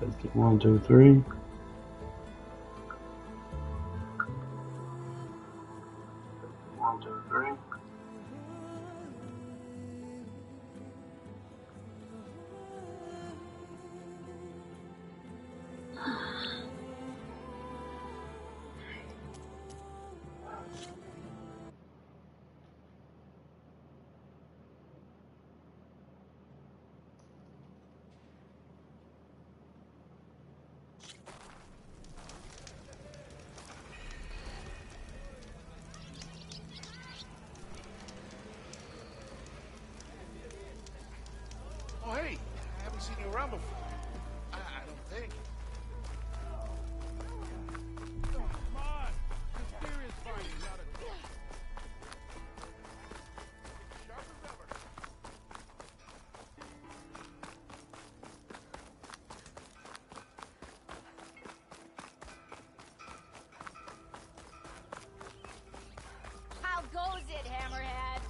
Let's get 1, 2, 3. Oh, hey, I haven't seen you around before. I don't think. Come on, mysterious finding, not a sharp as ever. How goes it, Hammerhead?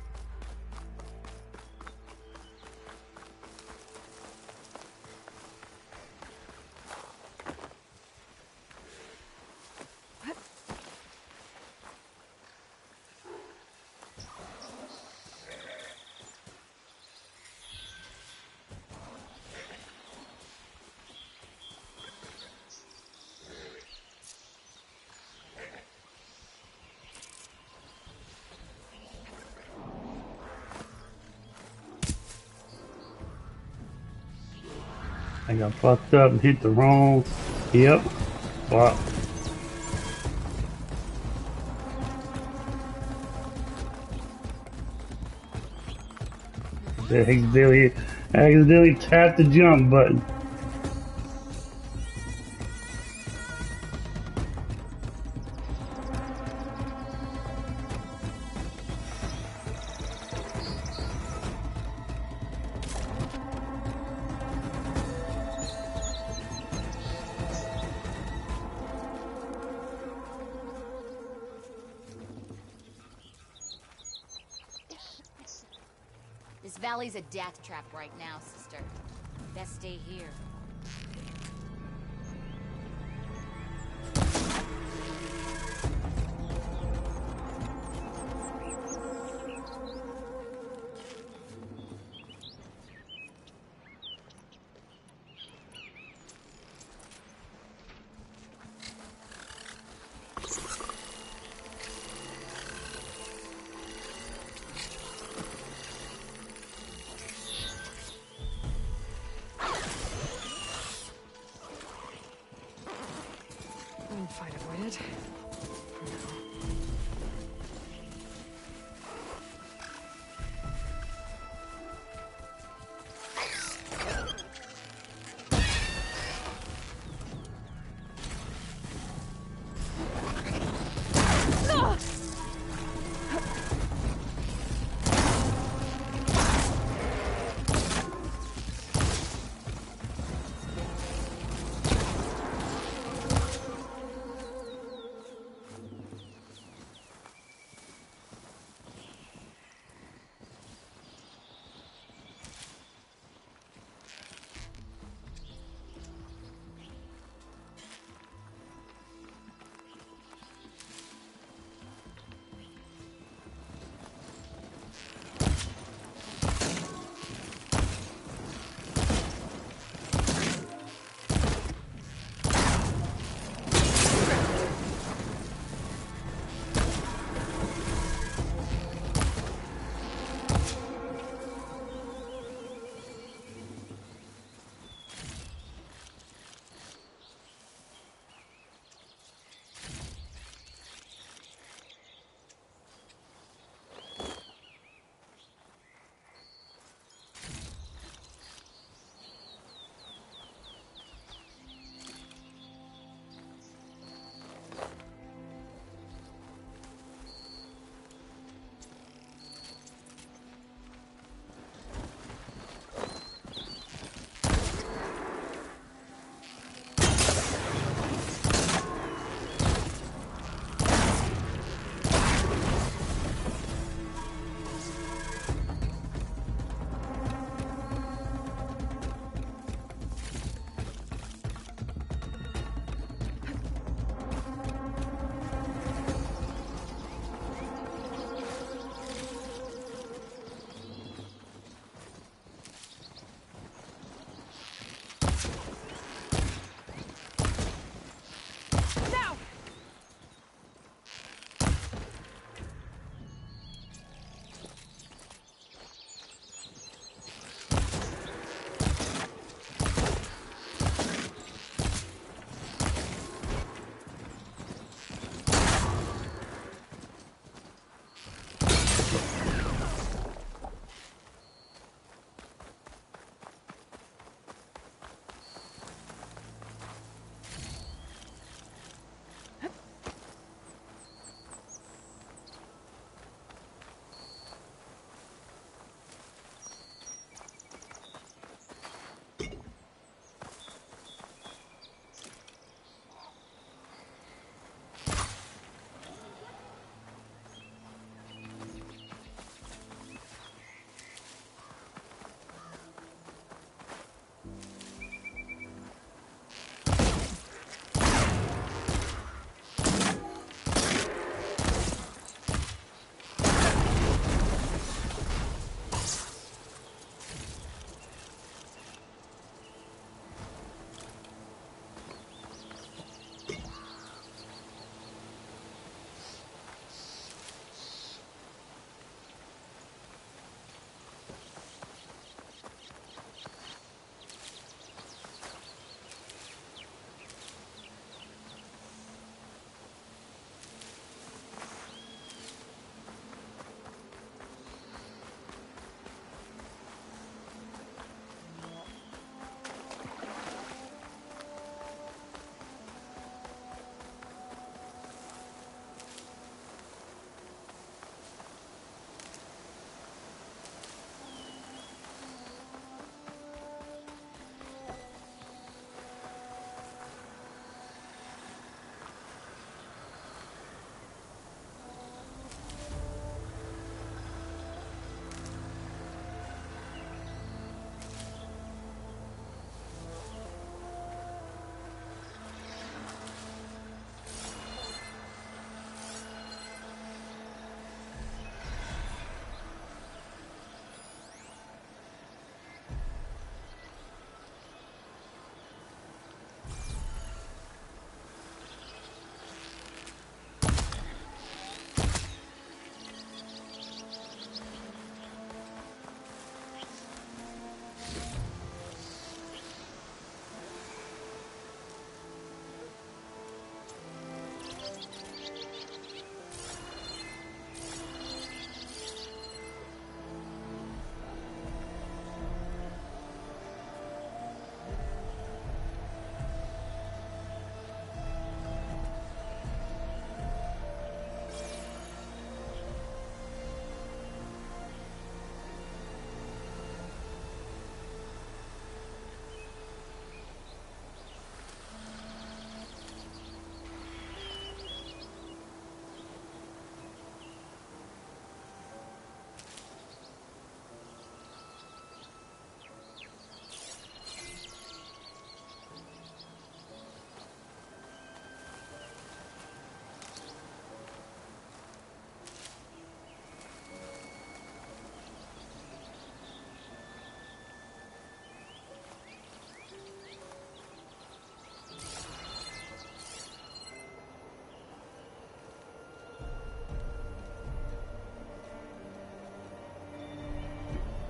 I got fucked up and hit the wrong. Yep. Wow. Accidentally tapped the jump button. This valley's a death trap right now, sister. Best stay here.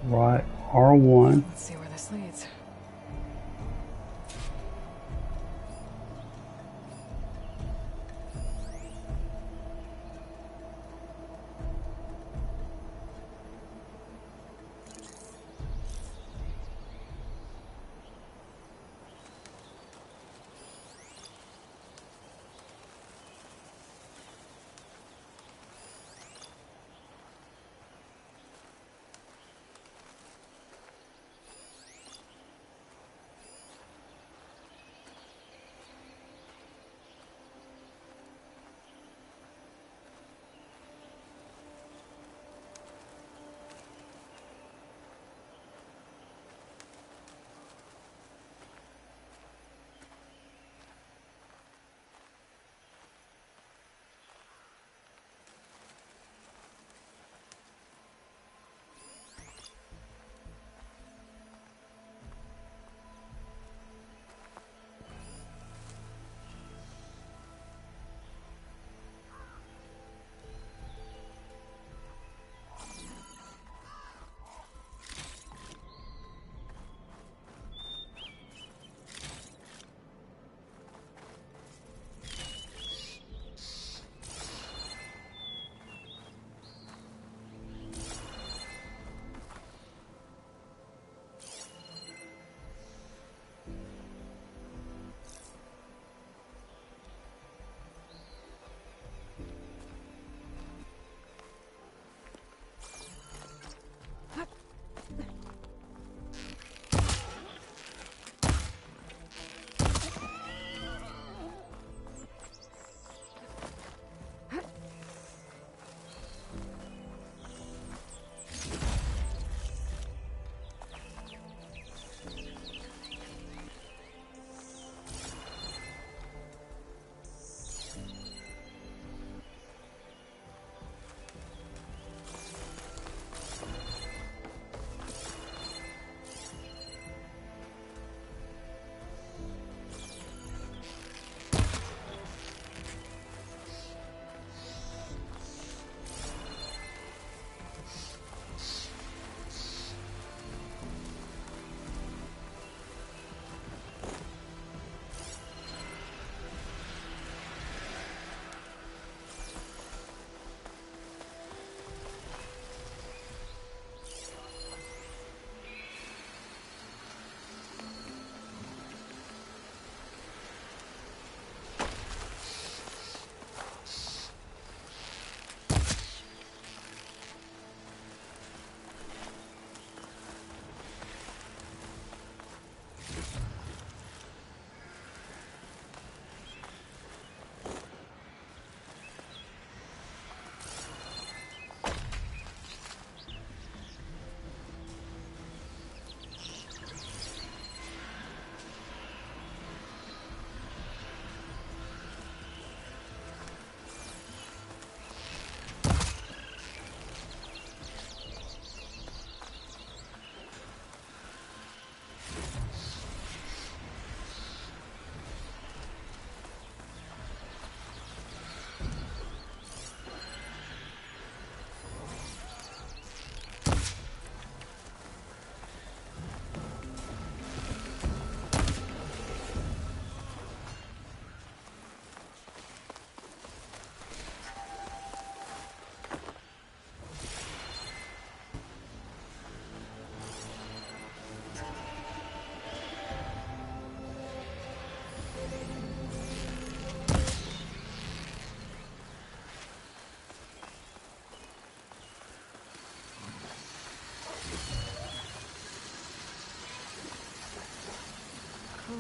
Right, R1. Let's see where this leads.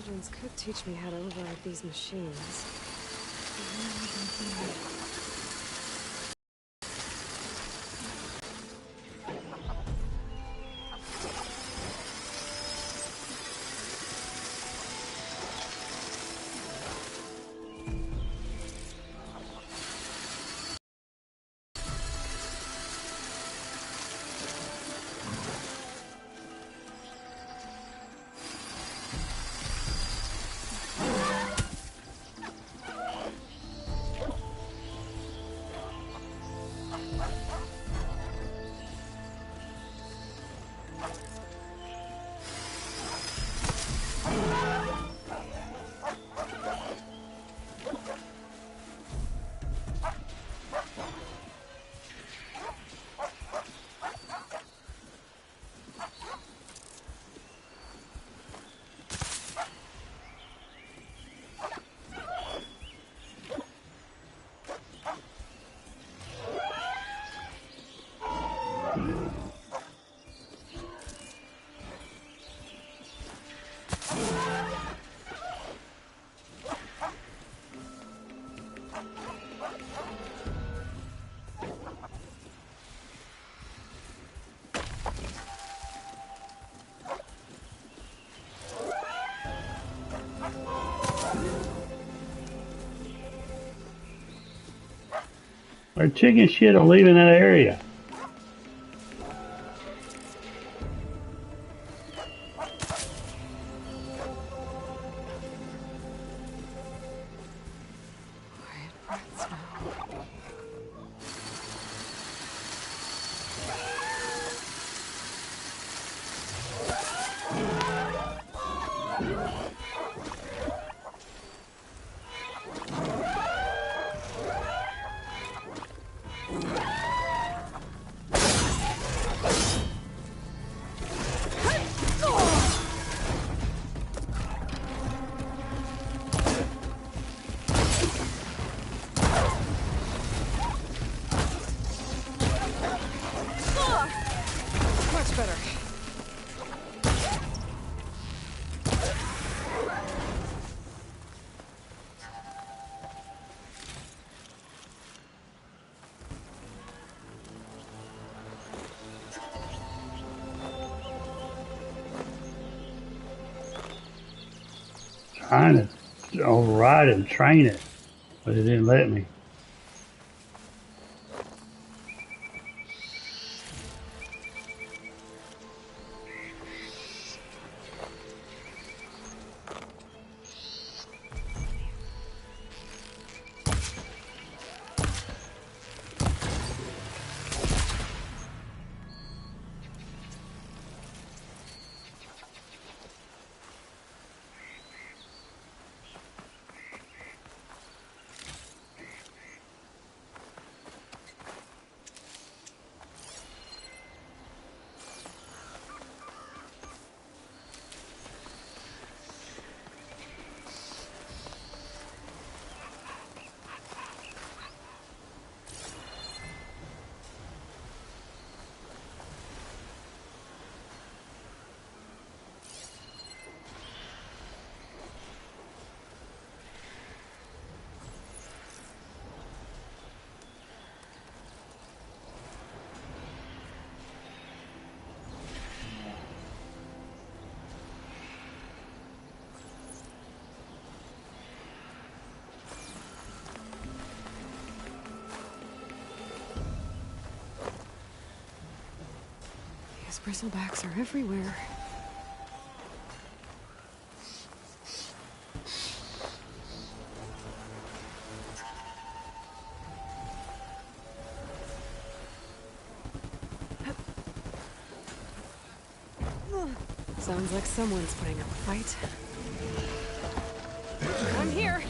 intelligence could teach me how to override these machines. Our chicken shit are leaving that area. Much better. Trying to override it and train it, but it didn't let me. These bristlebacks are everywhere. Sounds like someone's putting up a fight. I'm here.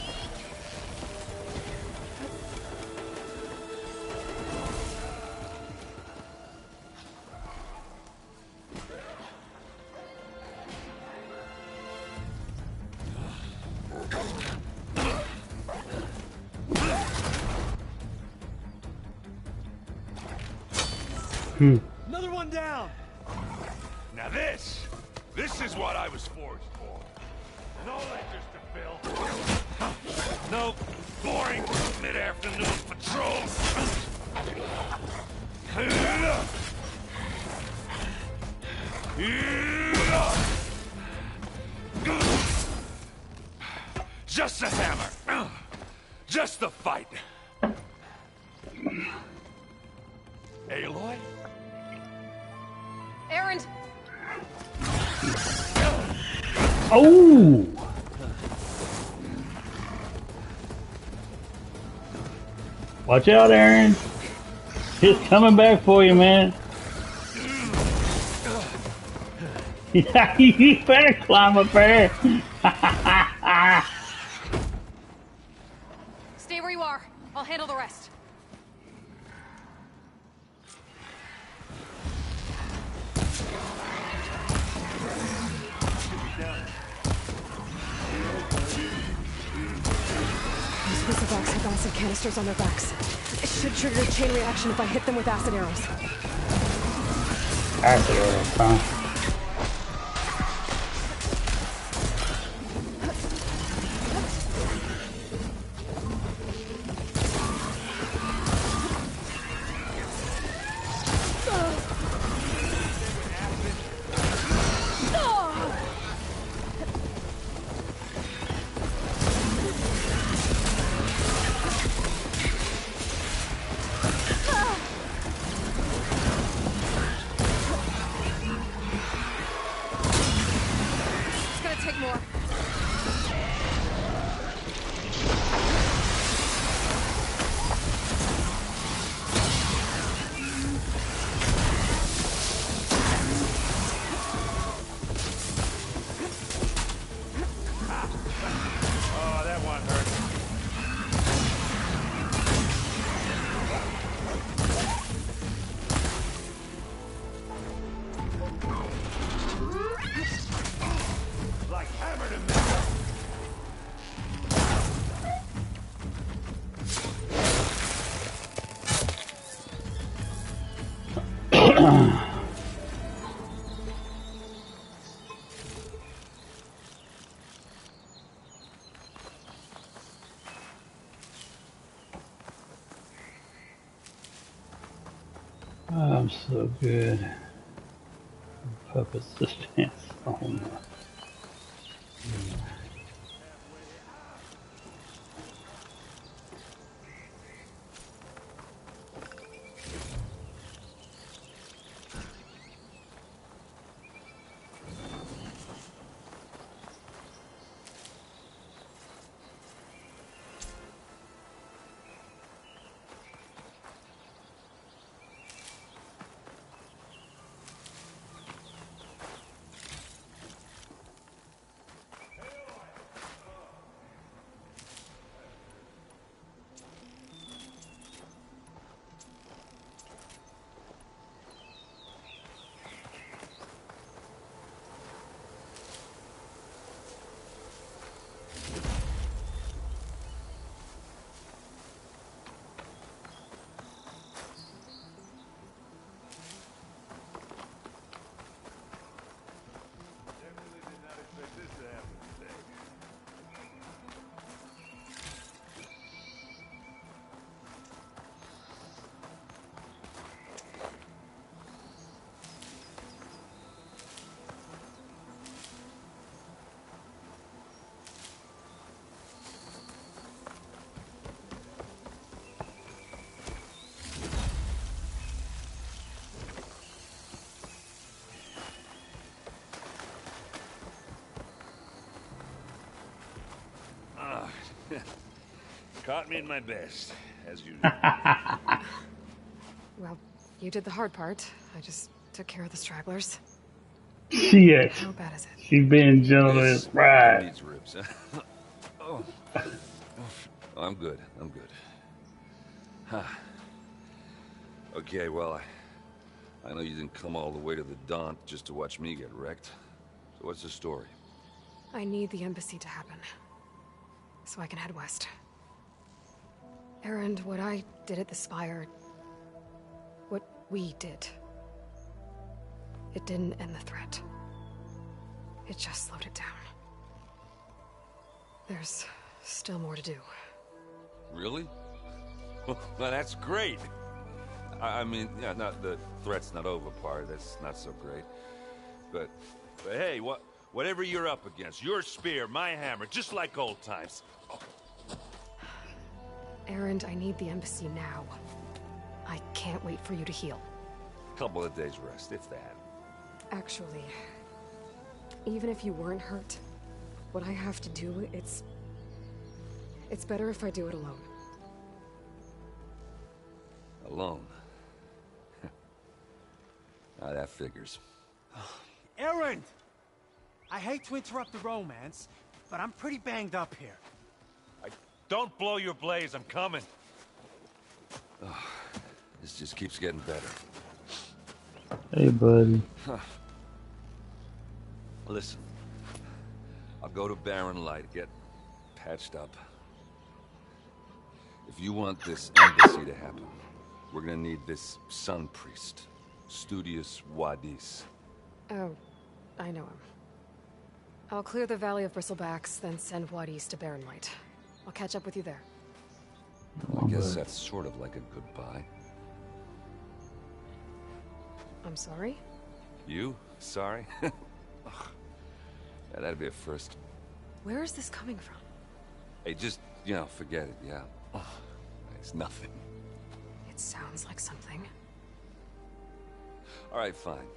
Another one down. Now this is what I was forged for. No lectures to fill. No boring mid-afternoon patrols. Just a hammer. Just the fight. Aloy? Erend! Oh! Watch out, Aaron. He's coming back for you, man. Yeah, you better climb up there. Stay where you are. I'll handle the rest. Those Visivox have acid canisters on their backs. It should trigger a chain reaction if I hit them with acid arrows. Acid arrows, huh? I'm so good. Puppet suspense. Oh no. Caught me in my best, as usual. Well, you did the hard part. I just took care of the stragglers. Shit. How bad is it? She's being gentle as pride. Needs ribs. Oh, I'm good. I'm good. Huh. Okay, well, I know you didn't come all the way to the Daunt just to watch me get wrecked. So what's the story? I need the embassy to happen, so I can head west. Erend, what I did at the Spire, what we did, it didn't end the threat. It just slowed it down. There's still more to do. Really? Well, that's great. I mean, yeah, not the threat's not over part. That's not so great. But hey, whatever you're up against, your spear, my hammer, just like old times. Erend, I need the embassy now. I can't wait for you to heal. Couple of days rest, if that. Actually, even if you weren't hurt, what I have to do, it's better if I do it alone. Alone? Now that figures. Erend! I hate to interrupt the romance, but I'm pretty banged up here. Don't blow your blaze, I'm coming. Oh, this just keeps getting better. Hey, buddy. Listen, I'll go to Barren Light, get patched up. If you want this embassy to happen, we're gonna need this sun priest, Studius Wadis. Oh, I know him. I'll clear the Valley of Bristlebacks, then send Wadis to Barren Light. I'll catch up with you there. Well, I guess that's sort of like a goodbye. I'm sorry? You? Sorry? Ugh. Yeah, that'd be a first. Where is this coming from? Hey, just, forget it, yeah. Ugh. It's nothing. It sounds like something. All right, fine.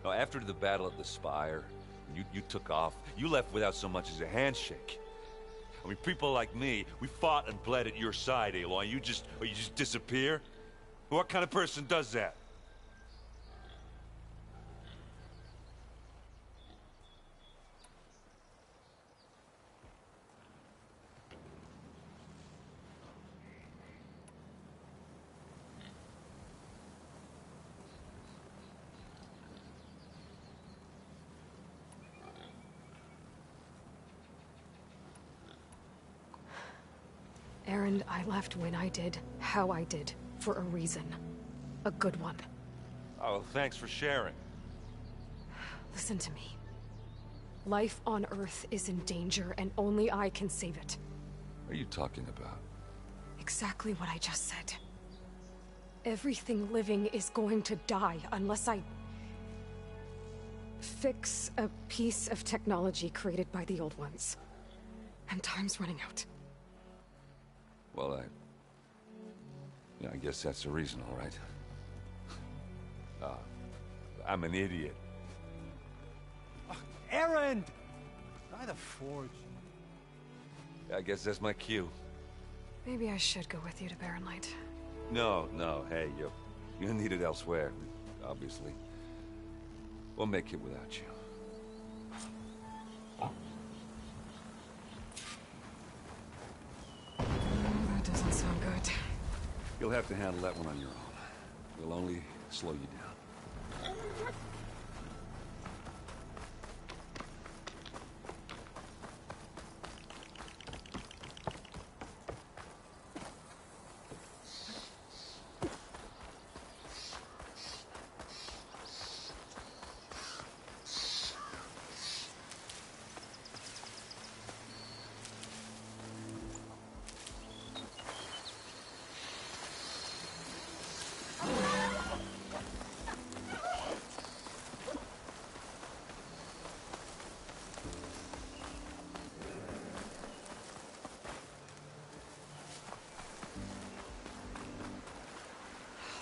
Now, after the Battle of the Spire, you took off. You left without so much as a handshake. I mean, people like me, we fought and bled at your side, Aloy. You just disappear? What kind of person does that? Erend, I left when I did, how I did, for a reason. A good one. Oh, thanks for sharing. Listen to me. Life on Earth is in danger, and only I can save it. What are you talking about? Exactly what I just said. Everything living is going to die unless I fix a piece of technology created by the Old Ones. And time's running out. Well, I guess that's the reason, all right. I'm an idiot. Erend! By the Forge. I guess that's my cue. Maybe I should go with you to Barren Light. No, hey, you need it elsewhere, obviously. We'll make it without you. That doesn't sound good. You'll have to handle that one on your own. We'll only slow you down.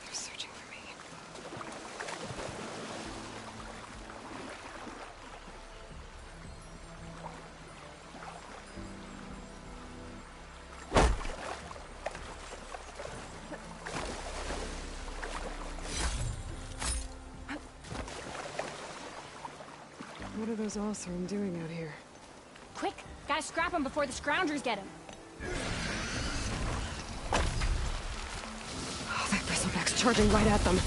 They're searching for me. What are those Oseram doing out here? Quick! Gotta scrap him before the scroungers get him. Oh, that bristleback's charging right at them.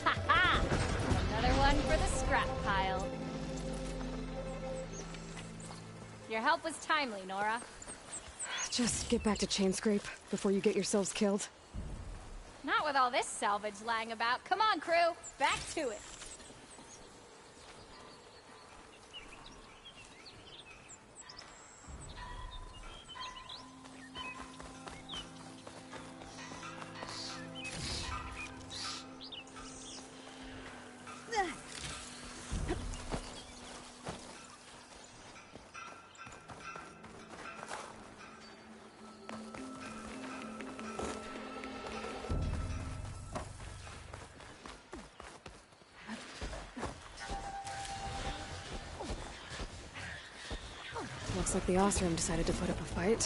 Ha ha! Another one help was timely, Nora. Just get back to Chainscrape before you get yourselves killed. Not with all this salvage lying about. Come on, crew. Back to it. Looks like the Osram decided to put up a fight.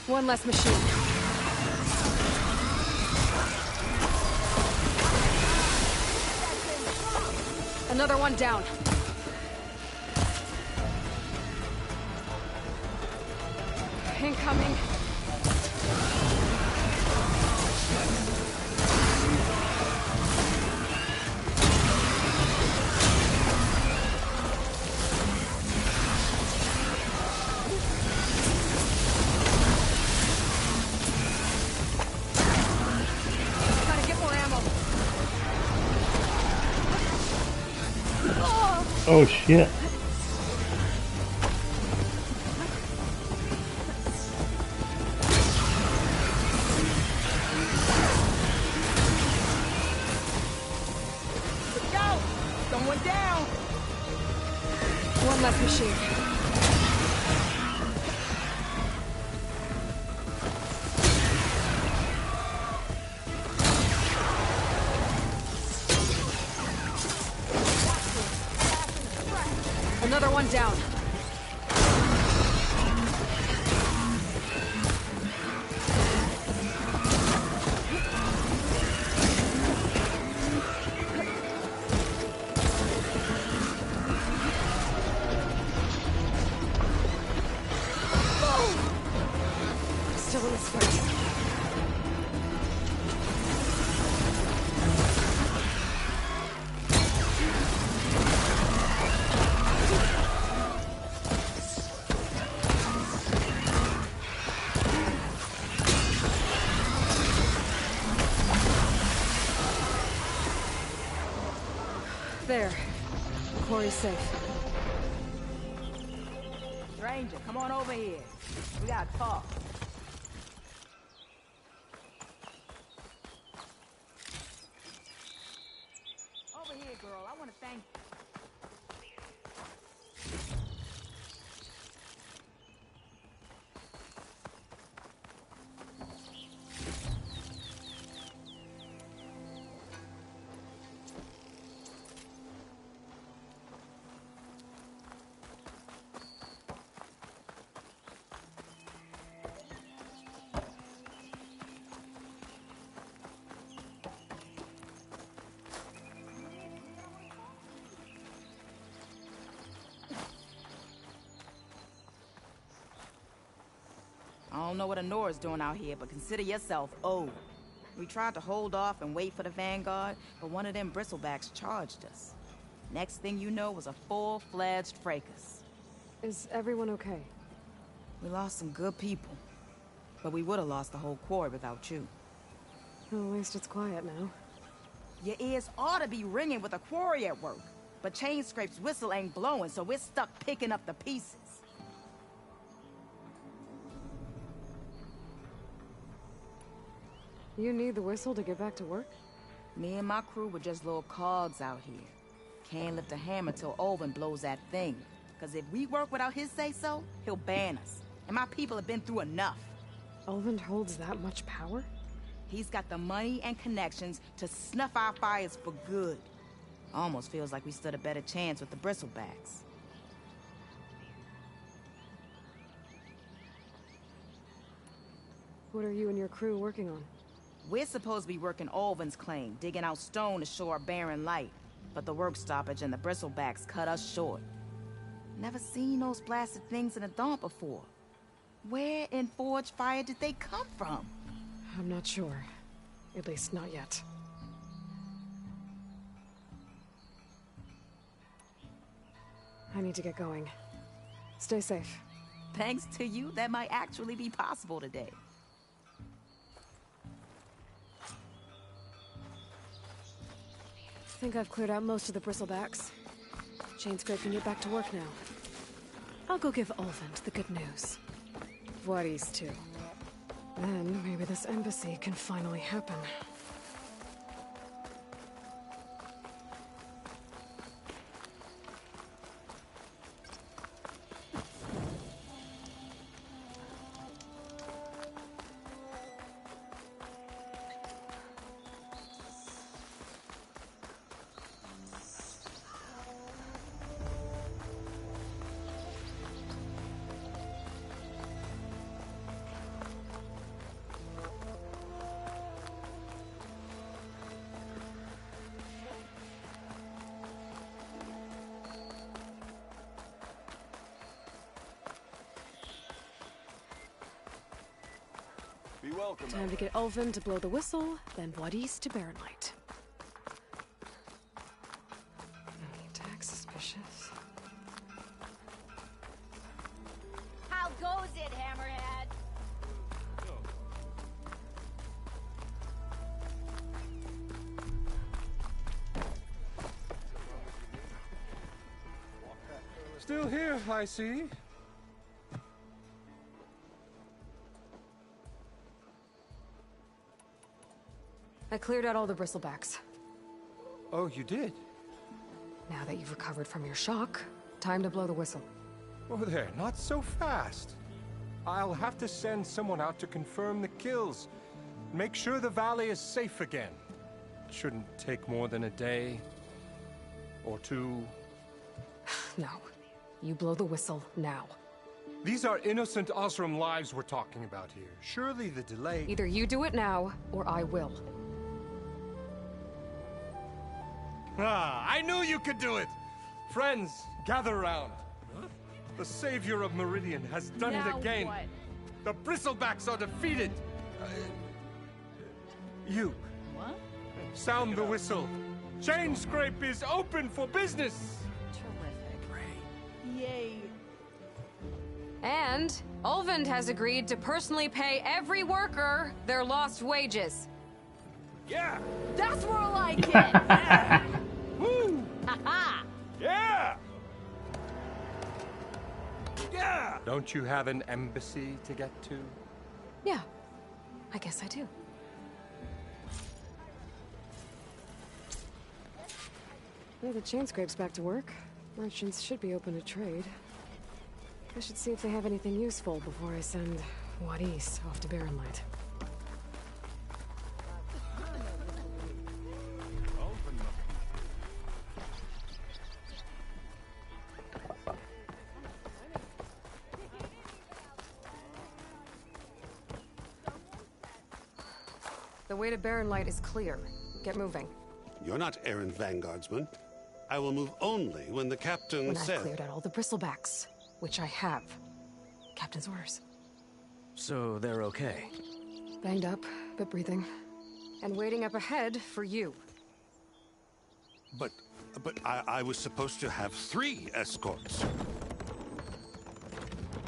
One less machine. Another one down. Incoming. Gotta get more ammo. Oh shit. Someone down! One less machine. Another one down. Still in this fight. There. The quarry's safe. Stranger, come on over here. We gotta talk. Over here, girl. I want to thank you. I don't know what Honora's doing out here, but consider yourself owed. We tried to hold off and wait for the Vanguard, but one of them bristlebacks charged us. Next thing you know was a full-fledged fracas. Is everyone okay? We lost some good people, but we would have lost the whole quarry without you. Well, at least it's quiet now. Your ears ought to be ringing with a quarry at work, but Chainscrape's whistle ain't blowing, so we're stuck picking up the pieces. You need the whistle to get back to work? Me and my crew were just little cogs out here. Can't lift a hammer till Olvin blows that thing. Cause if we work without his say-so, he'll ban us. And my people have been through enough. Olvin holds that much power? He's got the money and connections to snuff our fires for good. Almost feels like we stood a better chance with the bristlebacks. What are you and your crew working on? We're supposed to be working Olvin's claim, digging out stone to show our barren light. But the work stoppage and the bristlebacks cut us short. Never seen those blasted things in a dump before. Where in Forge Fire did they come from? I'm not sure. At least not yet. I need to get going. Stay safe. Thanks to you, that might actually be possible today. I think I've cleared out most of the bristlebacks. Chainscrape can get back to work now. I'll go give Olvent the good news. Voorhees, too. Then maybe this embassy can finally happen. Be welcome. Time to get Ulvin to blow the whistle, then Voorhees to Baron Light. Attack suspicious. How goes it, Hammerhead? Still here, I see. I cleared out all the bristlebacks. Oh, you did? Now that you've recovered from your shock, time to blow the whistle. Oh, there, not so fast. I'll have to send someone out to confirm the kills. Make sure the valley is safe again. It shouldn't take more than a day. Or two. No. You blow the whistle now. These are innocent Osram lives we're talking about here. Surely the delay... Either you do it now, or I will. Ah, I knew you could do it! Friends, gather around. The savior of Meridian has done it again. What? The bristlebacks are defeated. You. What? Sound the whistle. Chainscrape is open for business. Terrific. Yay. And Ulvend has agreed to personally pay every worker their lost wages. Yeah. That's where I like it! Woo. Ha-ha! Yeah. Yeah. Don't you have an embassy to get to? Yeah, I guess I do. Now the Chainscrape's back to work. Merchants should be open to trade. I should see if they have anything useful before I send Voorhees off to Baron Light. The way to Baron Light is clear. Get moving. You're not errand vanguardsman. I will move only when the captain When says... I've cleared out all the bristlebacks, which I have. Captain's orders. So they're okay? Banged up, but breathing. And waiting up ahead for you. But I was supposed to have 3 escorts.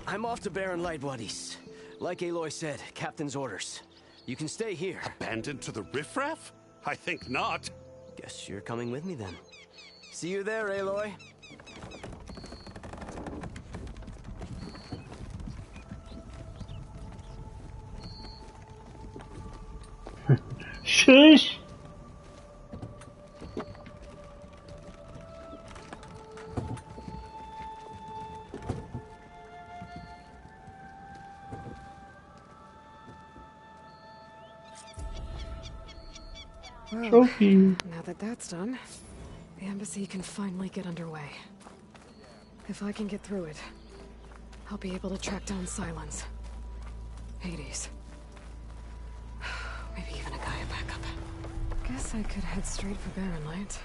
I'm off to Baron Light, Voorhees. Like Aloy said, Captain's orders. You can stay here. Abandoned to the riffraff? I think not. Guess you're coming with me then. See you there, Aloy. Shush! Well, Trophy. now that that's done, the embassy can finally get underway. If I can get through it, I'll be able to track down Silence. Hades. Maybe even a Gaia backup. Guess I could head straight for Baron Light.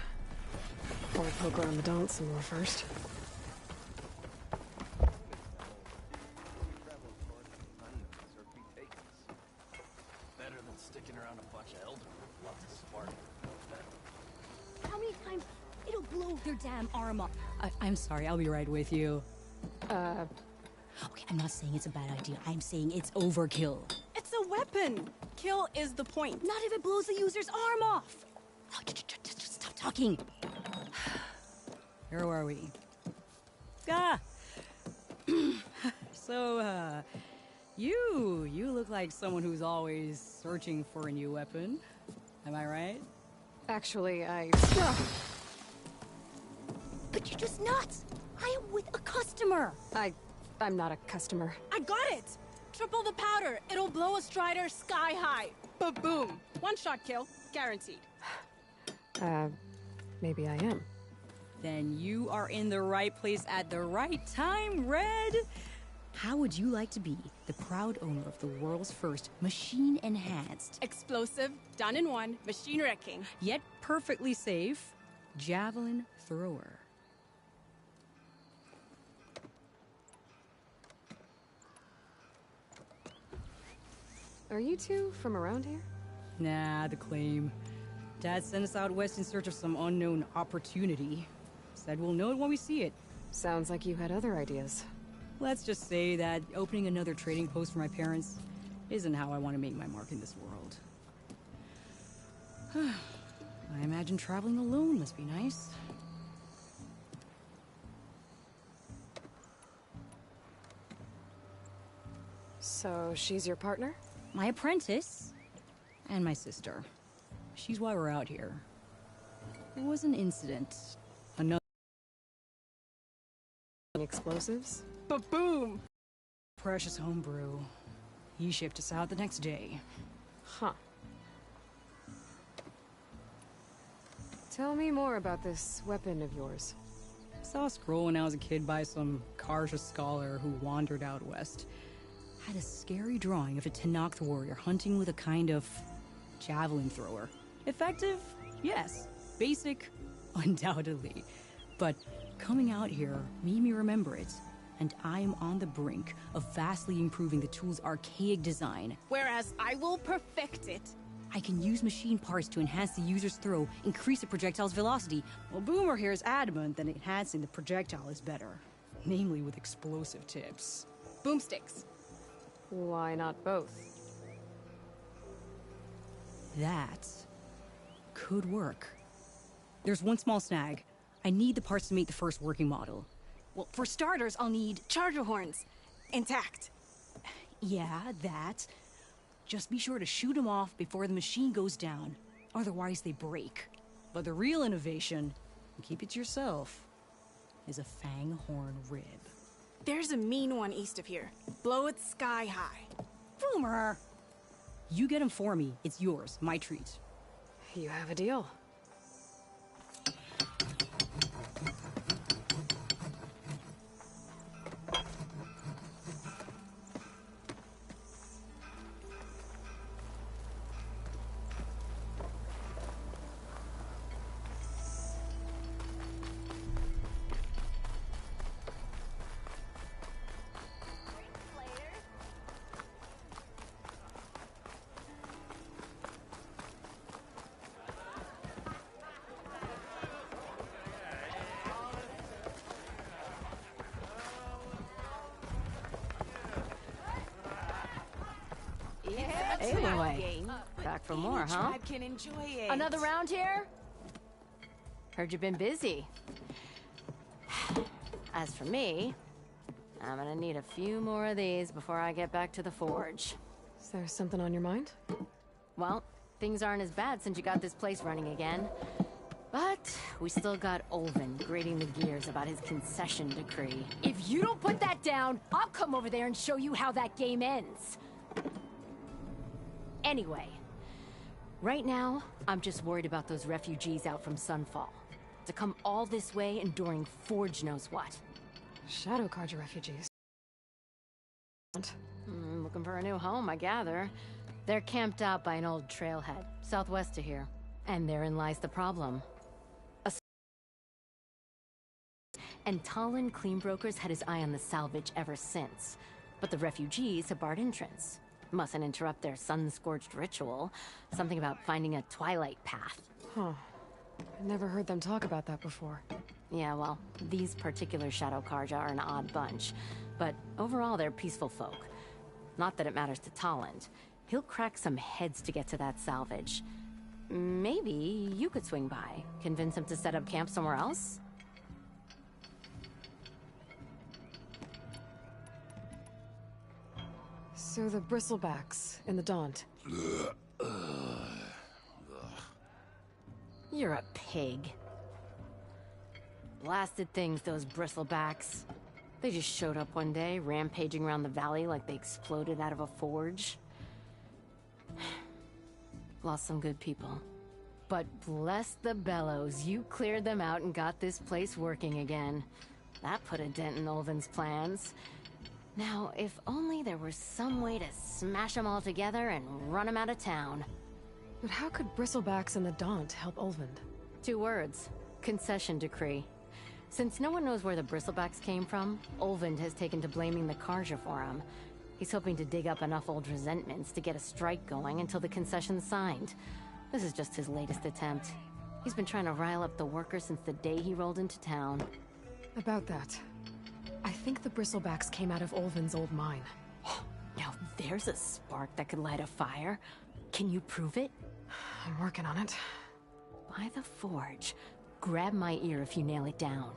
Or poke around the Daunt some more first. Better than blow their damn arm off. I'm sorry, I'll be right with you. Okay, I'm not saying it's a bad idea. I'm saying it's overkill. It's a weapon. Kill is the point. Not if it blows the user's arm off. Oh, just stop talking. Where are we? Ah! So, you look like someone who's always searching for a new weapon. Am I right? Actually, But you're just nuts! I am with a customer! I'm not a customer. I got it! Triple the powder. It'll blow a Strider sky high. Ba-boom. One-shot kill. Guaranteed. Maybe I am. Then you are in the right place at the right time, Red! How would you like to be the proud owner of the world's first machine-enhanced, Explosive, done in one, machine wrecking. yet perfectly safe, javelin thrower? Are you two from around here? Nah, the claim. Dad sent us out west in search of some unknown opportunity. Said we'll know it when we see it. Sounds like you had other ideas. Let's just say that opening another trading post for my parents isn't how I want to make my mark in this world. I imagine traveling alone must be nice. So she's your partner? My apprentice and my sister. She's why we're out here. There was an incident. Another explosives? Ba-boom! precious homebrew. He shipped us out the next day. Huh. Tell me more about this weapon of yours. Saw a scroll when I was a kid by some Karja scholar who wandered out west. Had a scary drawing of a Tenakth warrior hunting with a kind of javelin thrower. Effective? Yes. Basic? Undoubtedly. But coming out here made me remember it, and I am on the brink of vastly improving the tool's archaic design. Whereas I will perfect it. I can use machine parts to enhance the user's throw, increase the projectile's velocity. Well, Boomer here is adamant that enhancing the projectile is better. Namely with explosive tips. Boomsticks. Why not both? That could work. There's one small snag. I need the parts to make the first working model. Well, for starters, I'll need charger horns. Intact. Yeah, that. Just be sure to shoot them off before the machine goes down. Otherwise, they break. But the real innovation, and keep it to yourself, is a fang horn rib. There's a mean one east of here. Blow it sky high. Boomer! You get him for me. It's yours. My treat. You have a deal. Anyway, back for more, huh? Can enjoy it. Another round here? Heard you've been busy. As for me, I'm gonna need a few more of these before I get back to the forge. Is there something on your mind? Well, things aren't as bad since you got this place running again. But we still got Olvin grating the gears about his concession decree. If you don't put that down, I'll come over there and show you how that game ends. Anyway, right now, I'm just worried about those refugees out from Sunfall. To come all this way enduring Forge knows what. Shadow Karja refugees. Looking for a new home, I gather. They're camped out by an old trailhead, southwest of here. And therein lies the problem. And Talon Cleanbrokers had his eye on the salvage ever since. But the refugees have barred entrance. Mustn't interrupt their sun-scorched ritual. Something about finding a twilight path. Huh. I never heard them talk about that before. Yeah, well, these particular Shadow Karja are an odd bunch, but overall they're peaceful folk. Not that it matters to Tolland. He'll crack some heads to get to that salvage. Maybe you could swing by, convince him to set up camp somewhere else? So the bristlebacks in the Daunt. You're a pig. Blasted things, those bristlebacks. They just showed up one day, rampaging around the valley like they exploded out of a forge. Lost some good people. But bless the bellows, you cleared them out and got this place working again. That put a dent in Olvin's plans. Now, if only there were some way to smash them all together and run them out of town. But how could bristlebacks in the Daunt help Olvind? 2 words. Concession decree. Since no one knows where the bristlebacks came from, Olvind has taken to blaming the Karja for him. He's hoping to dig up enough old resentments to get a strike going until the concession's signed. This is just his latest attempt. He's been trying to rile up the workers since the day he rolled into town. About that, I think the bristlebacks came out of Olvin's old mine. Now there's a spark that could light a fire. Can you prove it? I'm working on it. By the forge. Grab my ear if you nail it down.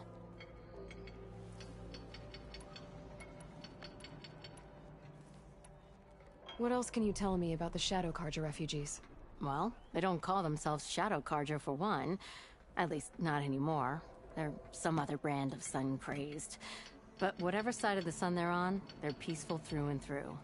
What else can you tell me about the Shadow Karja refugees? Well, they don't call themselves Shadow Karja for one. At least, not anymore. They're some other brand of sun-crazed. But whatever side of the sun they're on, they're peaceful through and through.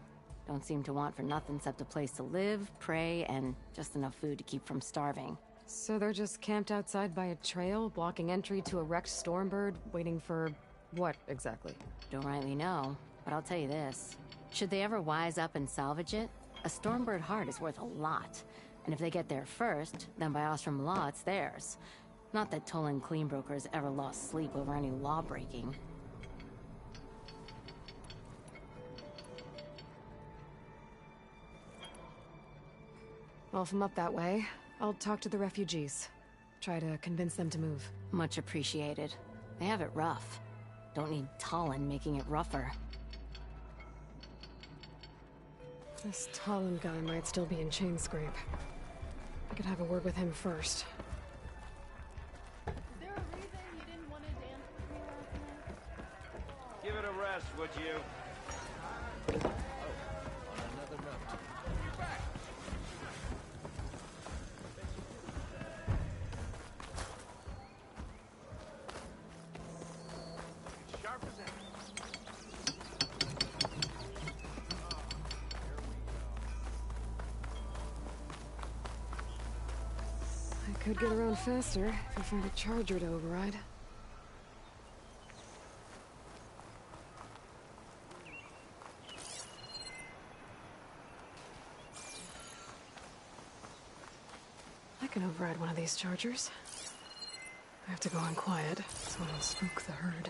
Don't seem to want for nothing except a place to live, pray, and just enough food to keep from starving. So they're just camped outside by a trail, blocking entry to a wrecked Stormbird, waiting for... what, exactly? Don't rightly know, but I'll tell you this. Should they ever wise up and salvage it, a Stormbird heart is worth a lot. And if they get there first, then by Ostrom law, it's theirs. Not that Tolan Cleanbrokers ever lost sleep over any law-breaking. Well, if I'm up that way, I'll talk to the refugees. Try to convince them to move. Much appreciated. They have it rough. Don't need Tolland making it rougher. This Tolland guy might still be in Chainscrape. I could have a word with him first. Is there a reason you didn't want to dance with me last night? Give it a rest, would you? Oh, on another note. Sharp as ever. I could get around faster if I find a charger to override. I can override one of these chargers. I have to go in quiet, so I don't spook the herd.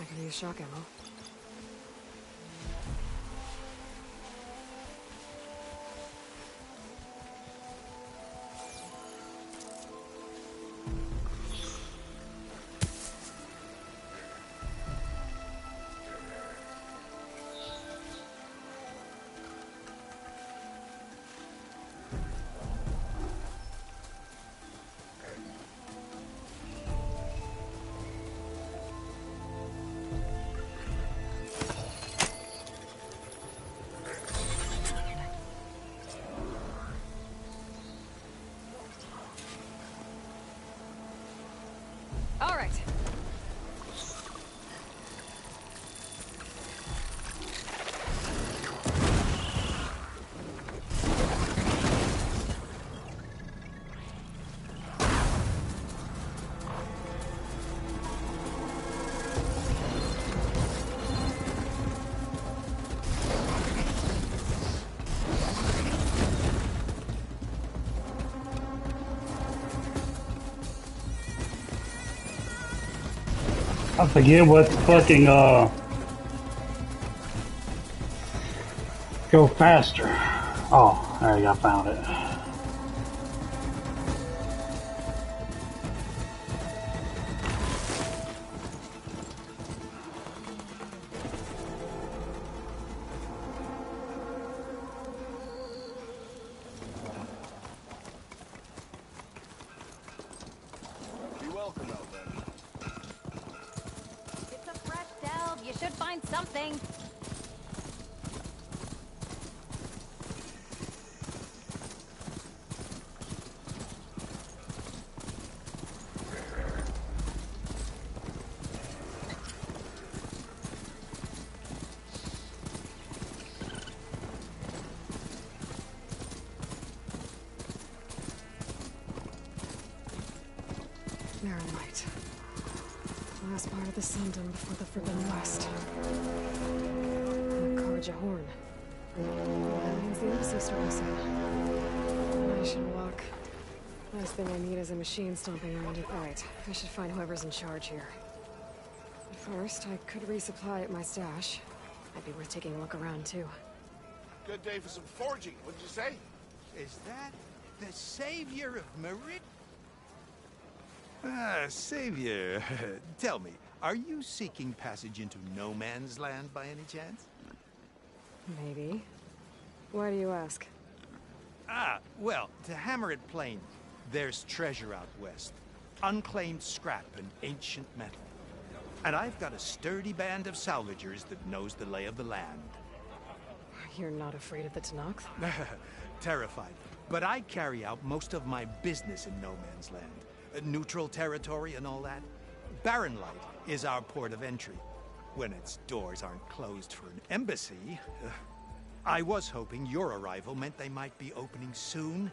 I can use shock ammo. I forget what fucking go faster. Oh, there you go, I found it. You're welcome out there. It's a fresh delve. You should find something. Marinite. Last part of the Sundom before the Forbidden West. Karja Horn. That means the embassy store soon. I should walk. Last thing I need is a machine stomping around it. Alright, I should find whoever's in charge here. First, I could resupply at my stash. Might be worth taking a look around, too. Good day for some forging, wouldn't you say? Is that the savior of Merit? Ah, savior. Tell me, are you seeking passage into no man's land by any chance? Maybe. Why do you ask? Ah, well, to hammer it plain, there's treasure out west. Unclaimed scrap and ancient metal. And I've got a sturdy band of salvagers that knows the lay of the land. You're not afraid of the Tenakth? Terrified. But I carry out most of my business in no man's land. Neutral territory and all that. Barren Light is our port of entry. When its doors aren't closed for an embassy. I was hoping your arrival meant they might be opening soon.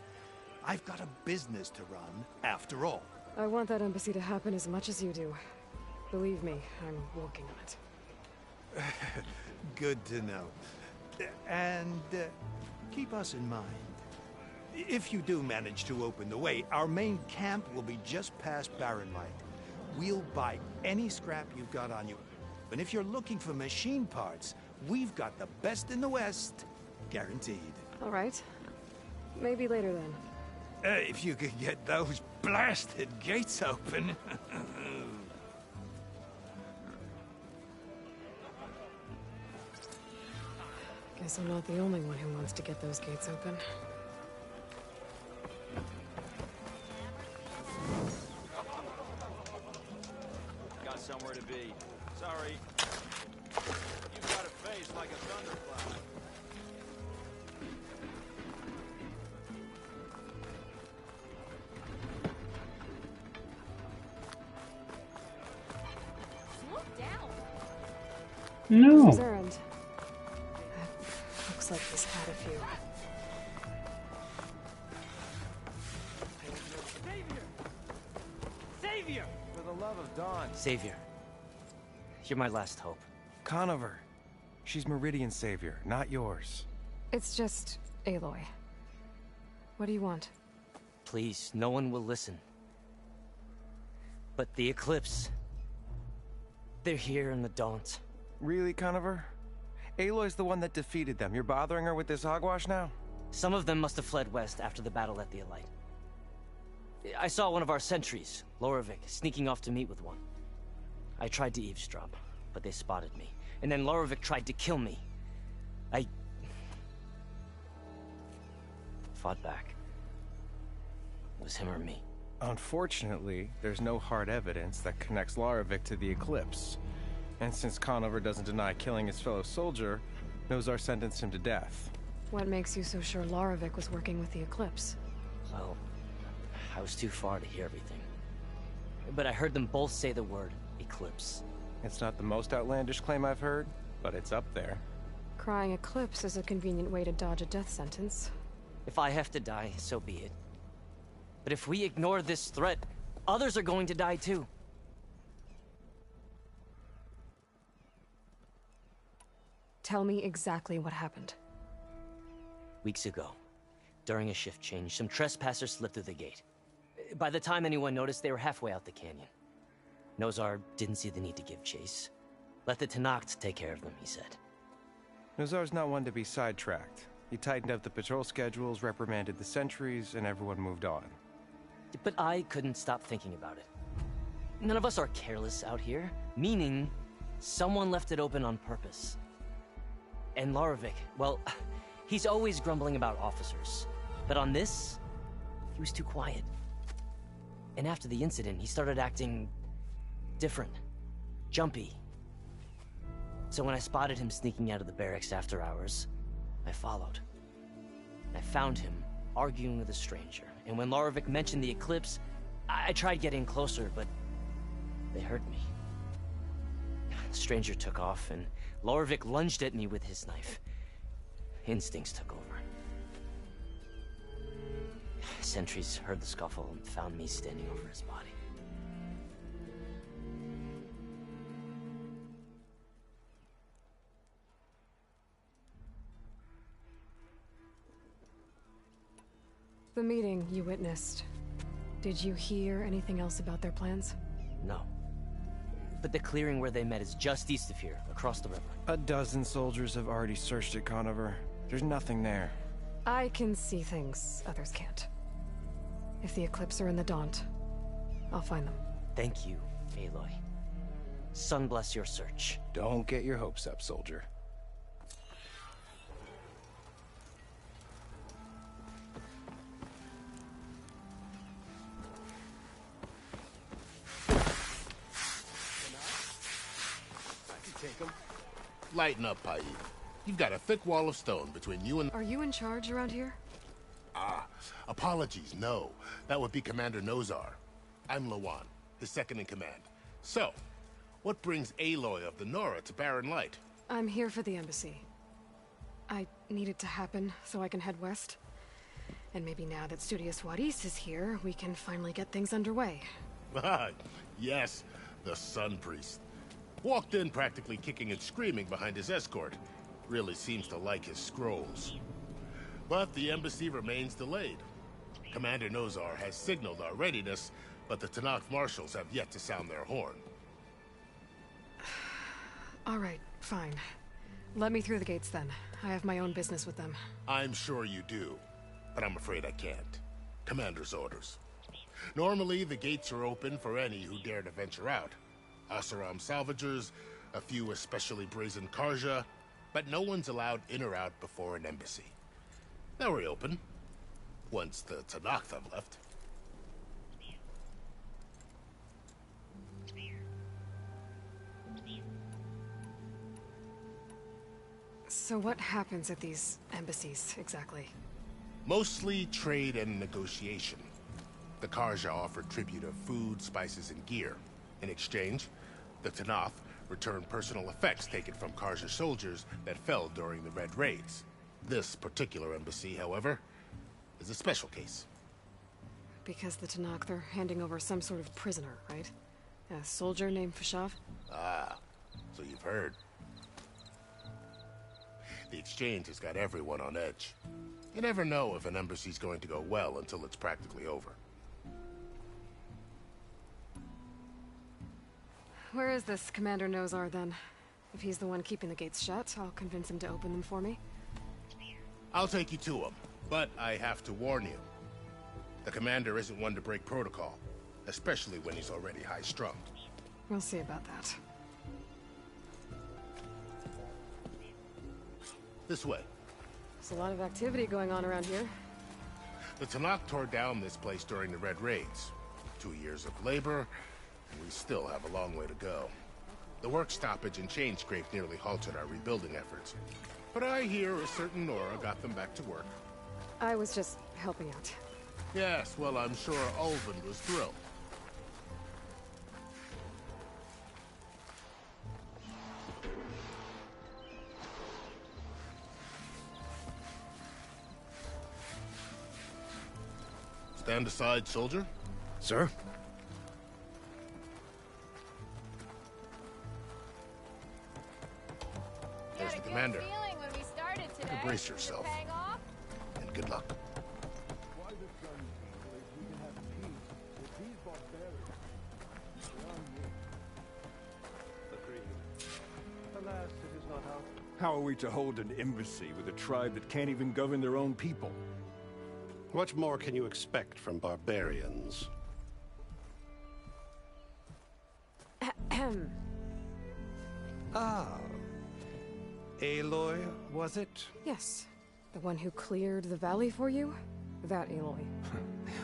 I've got a business to run, after all. I want that embassy to happen as much as you do. Believe me, I'm working on it. Good to know. And keep us in mind. If you do manage to open the way, our main camp will be just past Barren Light. We'll buy any scrap you've got on you. And if you're looking for machine parts, we've got the best in the West. Guaranteed. All right. Maybe later then. If you could get those blasted gates open. Guess I'm not the only one who wants to get those gates open. Got somewhere to be. Sorry. You've got a face like a thundercloud. Slow down. No. Whose errand? Looks like he's had a few. Savior! Savior! For the love of Dawn. Savior. You're my last hope. Conover. She's Meridian's savior, not yours. It's just Aloy. What do you want? Please, no one will listen. But the Eclipse... they're here in the Daunt. Really, Conover? Aloy's the one that defeated them. You're bothering her with this hogwash now? Some of them must have fled west after the battle at the Elite. I saw one of our sentries, Lorevic, sneaking off to meet with one. I tried to eavesdrop, but they spotted me. And then Lorevic tried to kill me. I... fought back. It was him or me. Unfortunately, there's no hard evidence that connects Lorevic to the Eclipse. And since Conover doesn't deny killing his fellow soldier, Nozar sentenced him to death. What makes you so sure Lorevic was working with the Eclipse? Well, I was too far to hear everything. But I heard them both say the word Eclipse. It's not the most outlandish claim I've heard, but it's up there. Crying Eclipse is a convenient way to dodge a death sentence. If I have to die, so be it. But if we ignore this threat, others are going to die too. Tell me exactly what happened. Weeks ago, during a shift change, some trespassers slipped through the gate. By the time anyone noticed, they were halfway out the canyon. Nozar didn't see the need to give chase. Let the Tenakth take care of them, he said. Nozar's not one to be sidetracked. He tightened up the patrol schedules, reprimanded the sentries, and everyone moved on. But I couldn't stop thinking about it. None of us are careless out here, meaning someone left it open on purpose. And Larovic, well, he's always grumbling about officers. But on this, he was too quiet. And after the incident, he started acting different, jumpy. So when I spotted him sneaking out of the barracks after hours, I followed. I found him arguing with a stranger. And when Larovic mentioned the eclipse, I tried getting closer, but they heard me. The stranger took off, and Larovic lunged at me with his knife. Instincts took over. Sentries heard the scuffle and found me standing over his body. The meeting you witnessed. Did you hear anything else about their plans? No. But the clearing where they met is just east of here, across the river. A dozen soldiers have already searched it, Conover. There's nothing there. I can see things others can't. If the Eclipse are in the Daunt, I'll find them. Thank you, Aloy. Sun bless your search. Don't get your hopes up, soldier. Take him. Lighten up, Paid. You've got a thick wall of stone between you and... Are you in charge around here? Ah, apologies, no. That would be Commander Nozar. I'm Lawan, his second-in-command. So, what brings Aloy of the Nora to Barren Light? I'm here for the embassy. I need it to happen so I can head west. And maybe now that Studious Wadis is here, we can finally get things underway. Ah, yes, the Sun Priest. Walked in practically kicking and screaming behind his escort. Really seems to like his scrolls. But the embassy remains delayed. Commander Nozar has signaled our readiness, but the Tenakth marshals have yet to sound their horn. All right, fine. Let me through the gates then. I have my own business with them. I'm sure you do, but I'm afraid I can't. Commander's orders. Normally, the gates are open for any who dare to venture out. Asaram salvagers, a few especially brazen Karja, but no one's allowed in or out before an embassy. They'll reopen, once the Tenakth have left. So what happens at these embassies, exactly? Mostly trade and negotiation. The Karja offered tribute of food, spices, and gear. In exchange, the Tenakth returned personal effects taken from Karja soldiers that fell during the Red Raids. This particular embassy, however, is a special case. Because the Tenakth are handing over some sort of prisoner, right? A soldier named Fashav? Ah, so you've heard. The exchange has got everyone on edge. You never know if an embassy's going to go well until it's practically over. Where is this Commander Nozar, then? If he's the one keeping the gates shut, I'll convince him to open them for me. I'll take you to him, but I have to warn you. The commander isn't one to break protocol, especially when he's already high-strung. We'll see about that. This way. There's a lot of activity going on around here. The Tenakth tore down this place during the Red Raids. 2 years of labor, and we still have a long way to go. The work stoppage and chain scrape nearly halted our rebuilding efforts. But I hear a certain Nora got them back to work. I was just helping out. Yes, well, I'm sure Ulvin was thrilled. Stand aside, soldier. Sir? There's the commander. Feeling when we started today. Brace yourself. Hang off. And good luck. not out. How are we to hold an embassy with a tribe that can't even govern their own people? What more can you expect from barbarians? Ahem. Ah. Aloy, was it? Yes. The one who cleared the valley for you? That Aloy.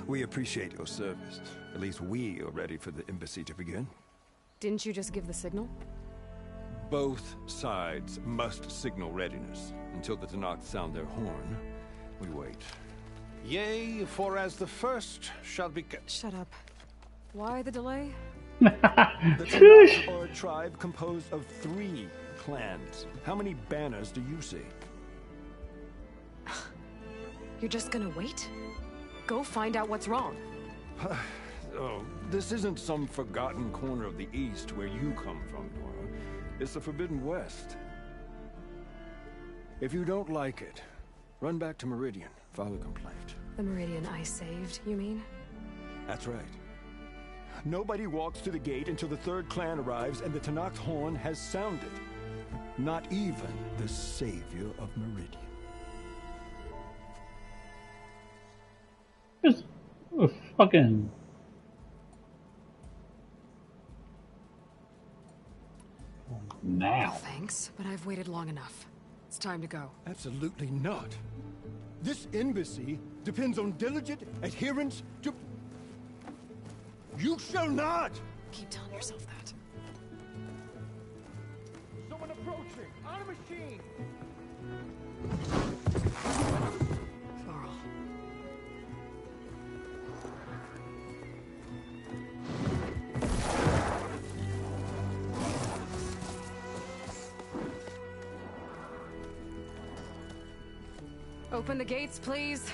We appreciate your service. At least we are ready for the embassy to begin. Didn't you just give the signal? Both sides must signal readiness. Until the Tenakth sound their horn, we wait. Yea, for as the first shall be... Shut up. Why the delay? The Tenakth are a tribe composed of 3 clans. How many banners do you see? You're just gonna wait? Go find out what's wrong. Oh, this isn't some forgotten corner of the East where you come from, Nora. It's the Forbidden West. If you don't like it, run back to Meridian, file a complaint. The Meridian I saved, you mean? That's right. Nobody walks to the gate until the 3rd clan arrives and the Tenakth horn has sounded. Not even the savior of Meridian. Just fucking. Now. Thanks, but I've waited long enough. It's time to go. Absolutely not. This embassy depends on diligent adherence to... You shall not! Keep telling yourself that. Someone approaching! On a machine! Varl. Open the gates, please.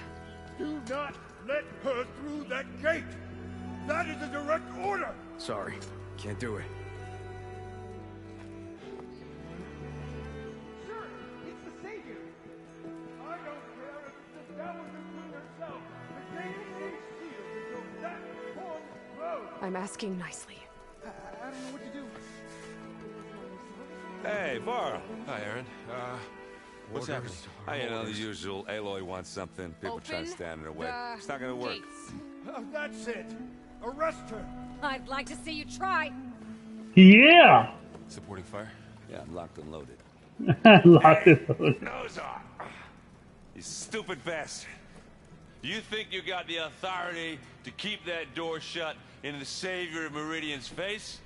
Do not let her through that gate! That is a direct order! Sorry, can't do it. Sure, it's the Savior! I don't care if it's the devil between herself. The gate is sealed until that horn blows! I'm asking nicely. I don't know what to do. Hey, Varl. Hi, Aaron. What's happening? You know, the usual. Aloy wants something. People try to stand in her way. It's not gonna work. Oh, that's it! Arrest her! I'd like to see you try. Yeah! Supporting fire? Yeah, I'm locked and loaded. Locked and loaded. Nose off! You stupid bastard. You think you got the authority to keep that door shut in the savior of Meridian's face?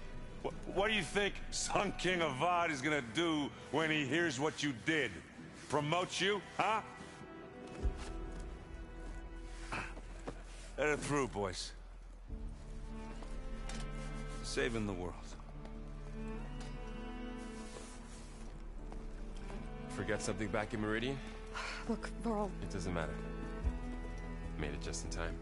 What do you think Sun King Avad is gonna do when he hears what you did? Promote you, huh? Let her through, boys. Saving the world. Forget something back in Meridian? Look, Varl. It doesn't matter. Made it just in time.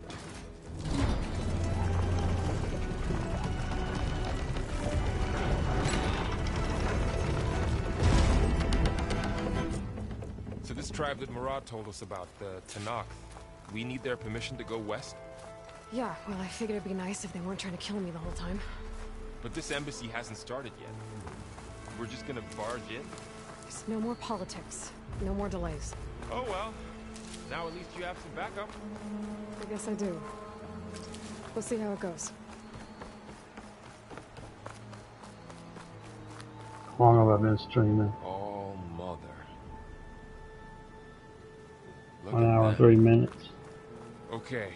So this tribe that Murad told us about, the Tenakth, we need their permission to go west? Yeah, well, I figured it'd be nice if they weren't trying to kill me the whole time. But this embassy hasn't started yet. We're just gonna barge in? Just no more politics. No more delays. Oh well. Now at least you have some backup. I guess I do. We'll see how it goes. How long have I been streaming? Oh, mother. Look 1 at hour, that. 3 minutes. Okay.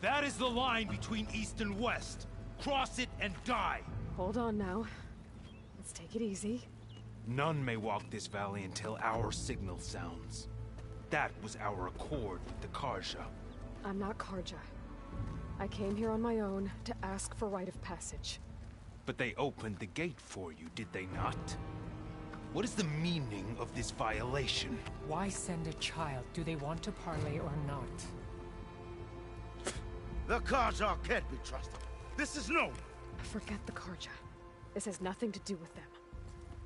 That is the line between East and West. Cross it and die. Hold on now. Let's take it easy. None may walk this valley until our signal sounds. That was our accord with the Karja. I'm not Karja. I came here on my own to ask for rite of passage. But they opened the gate for you, did they not? What is the meaning of this violation? Why send a child? Do they want to parley or not? The Karja can't be trusted. This is known. Forget the Karja. This has nothing to do with them.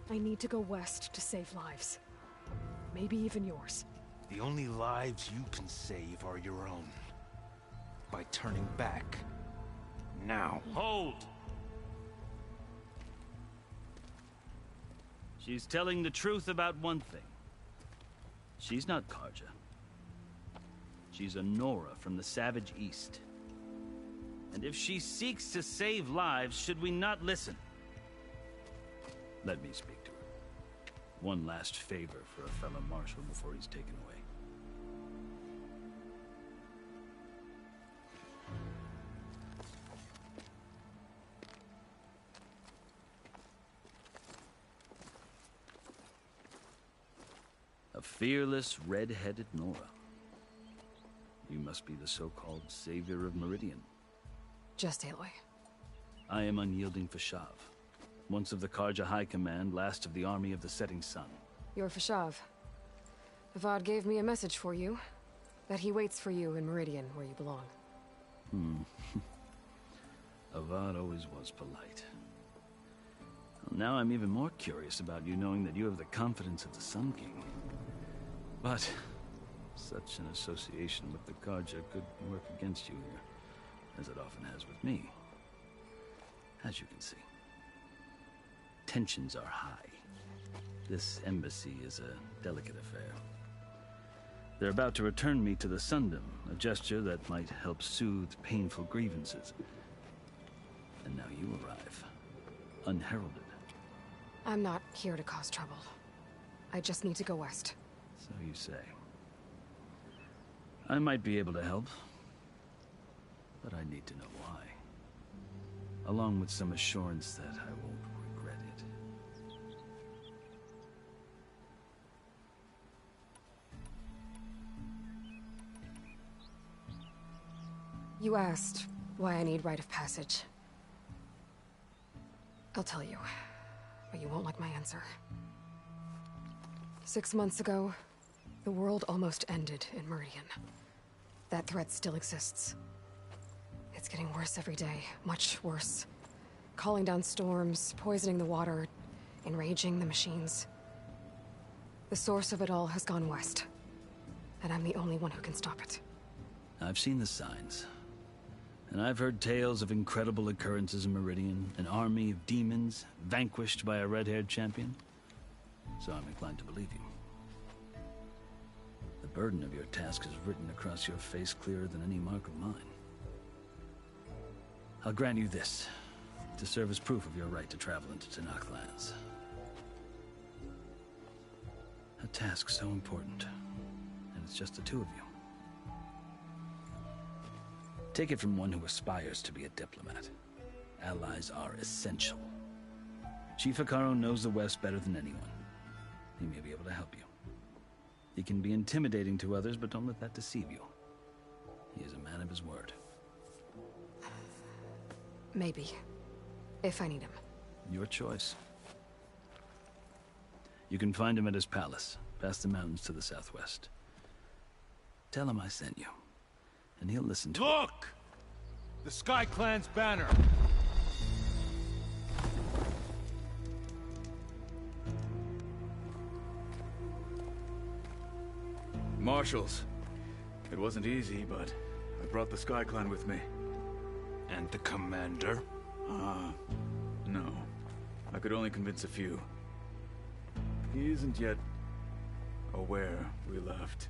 I need to go west to save lives. Maybe even yours. The only lives you can save are your own. By turning back. Now. Hold! She's telling the truth about one thing. She's not Karja. She's a Nora from the Savage East. And if she seeks to save lives, should we not listen? Let me speak to her. One last favor for a fellow marshal before he's taken away. A fearless, red-headed Nora. You must be the so-called savior of Meridian. Just Aloy. I am unyielding Fashav. Once of the Karja High Command, last of the army of the Setting Sun. You're Fashav. Avad gave me a message for you. That he waits for you in Meridian, where you belong. Avad always was polite. Well, now I'm even more curious about you knowing that you have the confidence of the Sun King. But such an association with the Karja could work against you here, as it often has with me. As you can see. Tensions are high. This embassy is a delicate affair. They're about to return me to the Sundom, a gesture that might help soothe painful grievances. And now you arrive, unheralded. I'm not here to cause trouble. I just need to go west. So you say. I might be able to help, but I need to know why. Along with some assurance that I won't regret it. You asked why I need rite of passage. I'll tell you, but you won't like my answer. 6 months ago, the world almost ended in Meridian. That threat still exists. It's getting worse every day, much worse. Calling down storms, poisoning the water, enraging the machines. The source of it all has gone west, and I'm the only one who can stop it. I've seen the signs. And I've heard tales of incredible occurrences in Meridian, an army of demons vanquished by a red-haired champion. So I'm inclined to believe you. The burden of your task is written across your face clearer than any mark of mine. I'll grant you this, to serve as proof of your right to travel into Tenakth lands. A task so important, and it's just the two of you. Take it from one who aspires to be a diplomat. Allies are essential. Chief Hekarro knows the West better than anyone. He may be able to help you. He can be intimidating to others, but don't let that deceive you. He is a man of his word. Maybe. If I need him. Your choice. You can find him at his palace, past the mountains to the southwest. Tell him I sent you, and he'll listen to Look! The Sky Clan's banner! Marshals. It wasn't easy, but I brought the Sky Clan with me. And the commander? No. I could only convince a few. He isn't yet aware we left.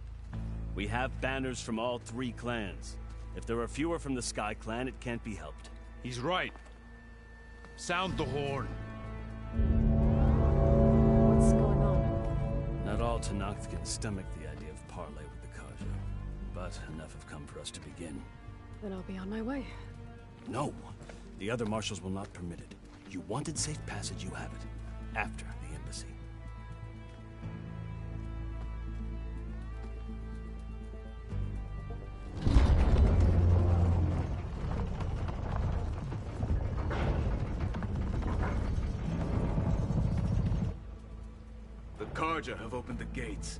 We have banners from all 3 clans. If there are fewer from the Sky Clan, it can't be helped. He's right. Sound the horn. What's going on? Not all Tenakth can stomach the idea of parley with the Karja, but enough have come for us to begin. Then I'll be on my way. No! The other marshals will not permit it. You wanted safe passage, you have it. After the embassy. The Karja have opened the gates.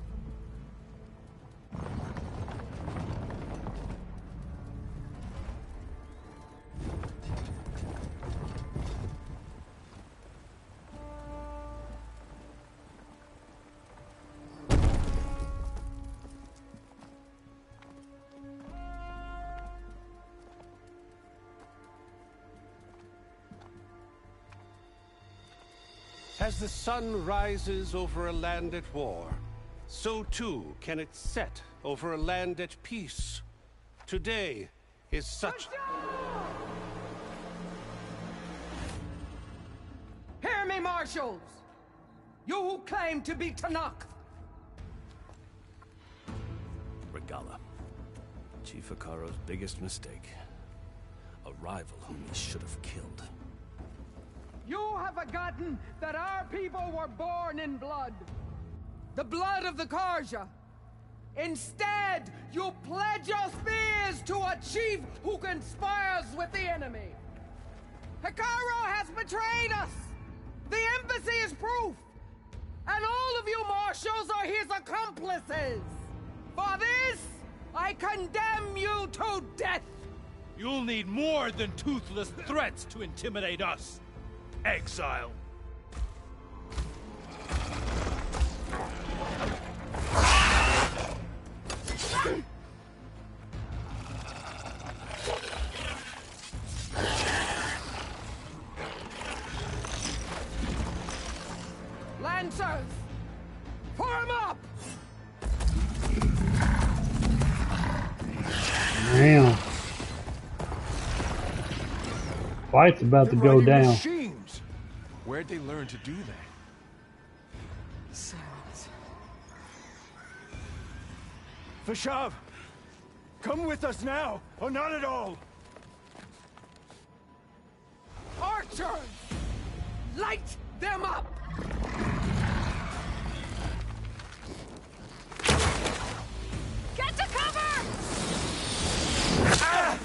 As the sun rises over a land at war, so too can it set over a land at peace. Today is such... Hear me, marshals! You who claim to be Tanakh! Regala. Chief Hikaru's biggest mistake. A rival whom he should have killed. You have forgotten that our people were born in blood. The blood of the Karja. Instead, you pledge your spears to a chief who conspires with the enemy. Hikaru has betrayed us! The embassy is proof! And all of you marshals are his accomplices! For this, I condemn you to death! You'll need more than toothless threats to intimidate us. Exile. Lancers! Form up! Damn. Fight's about to go down. Machines. Where'd they learn to do that? Silence. Vashav! Come with us now, or not at all! Archers! Light them up! Get to cover! Ah!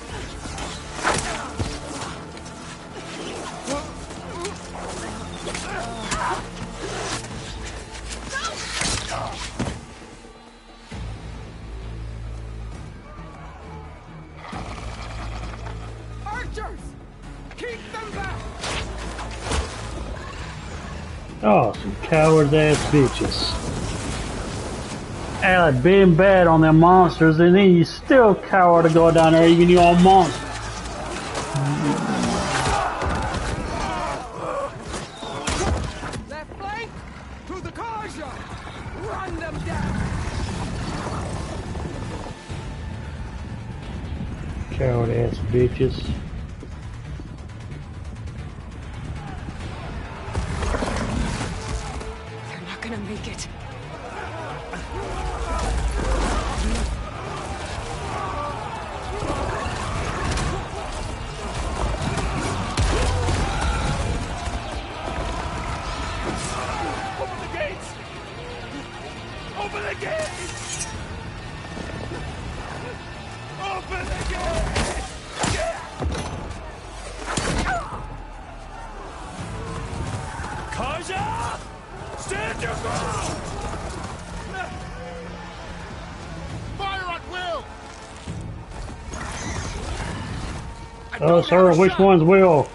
Archers! Keep them back! Oh, some coward ass bitches. Alec being bad on them monsters, and then you still coward to go down there even your own monster. Left flank! To the Karja! Run them down! Coward ass bitches. They're not gonna make it. Open the gates! Open the gates! Open the gates! Karja! Stand your ground! Fire at will! Oh, sir, which one's will?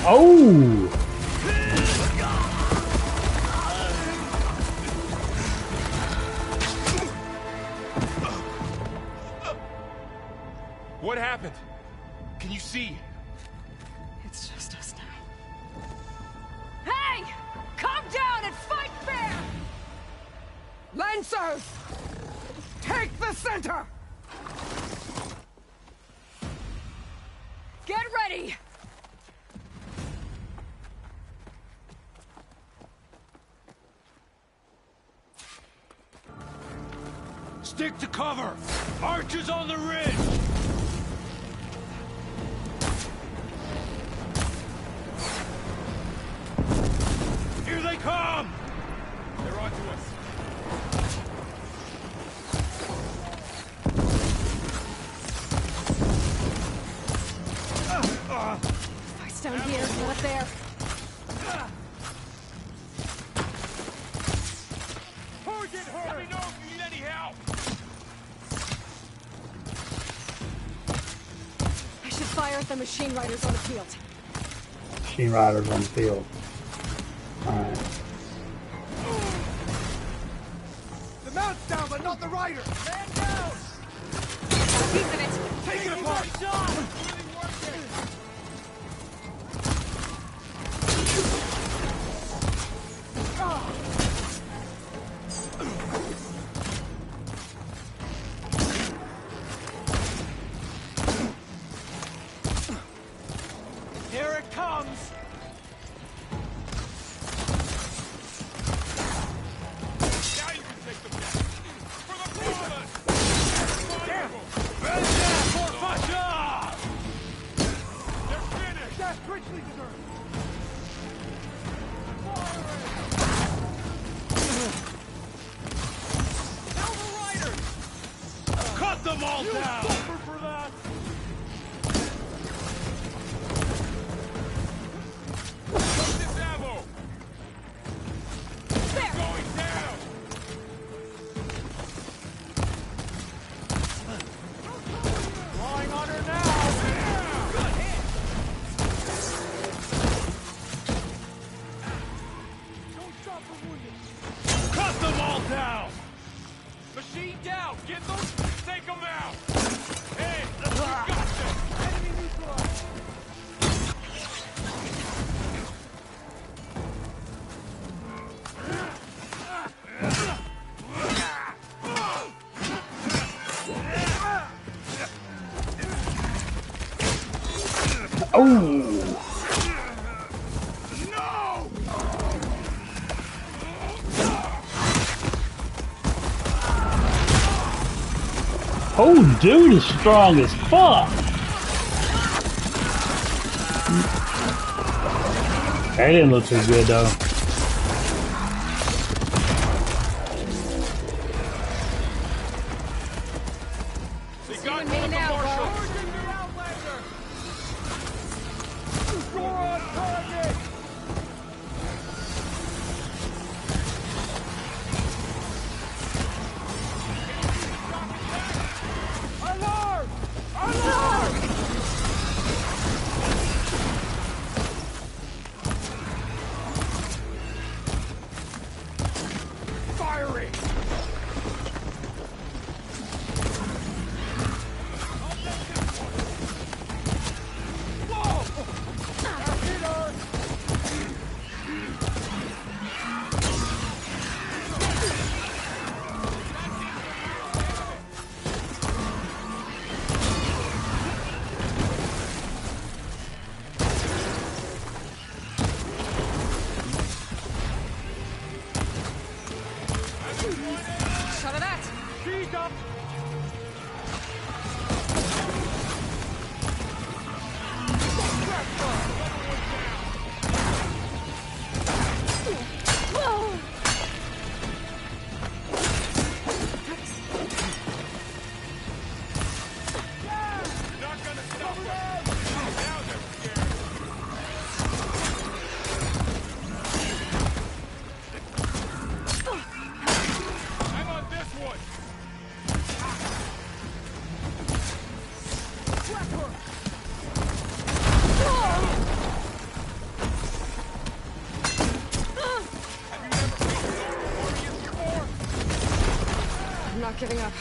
Oh! What happened? Can you see? It's just us now. Hey! Calm down and fight fair! Lancers! Take the center! Get ready! Stick to cover! Archers on the ridge! Here they come! They're onto us. Fight's down here, not up there. Let me know if you need any help! fire at the machine riders on the field. Machine riders on the field. Alright. The mount's down, but not the rider! Man down! Got a piece of it! Take it apart! Here it comes! Now you can take them down! For the brothers! Damn! They're finished! That's richly deserved! Now the riders! Cut them all You down! suffer for that! Take this ammo! They're going down! Drawing on her now! Good hit! Don't stop for wounded! Cut them all down! Machine down! Get them! Take them out! Hey! You got this! Enemy neutralized! Oh! Oh, dude is strong as fuck. That didn't look too good though. They got me now, bro. You're on target! Alarm! Alarm! Firing! Shot of that! She's up! Not gonna stop us! Now they're scared! I'm on this one! I'm not giving up.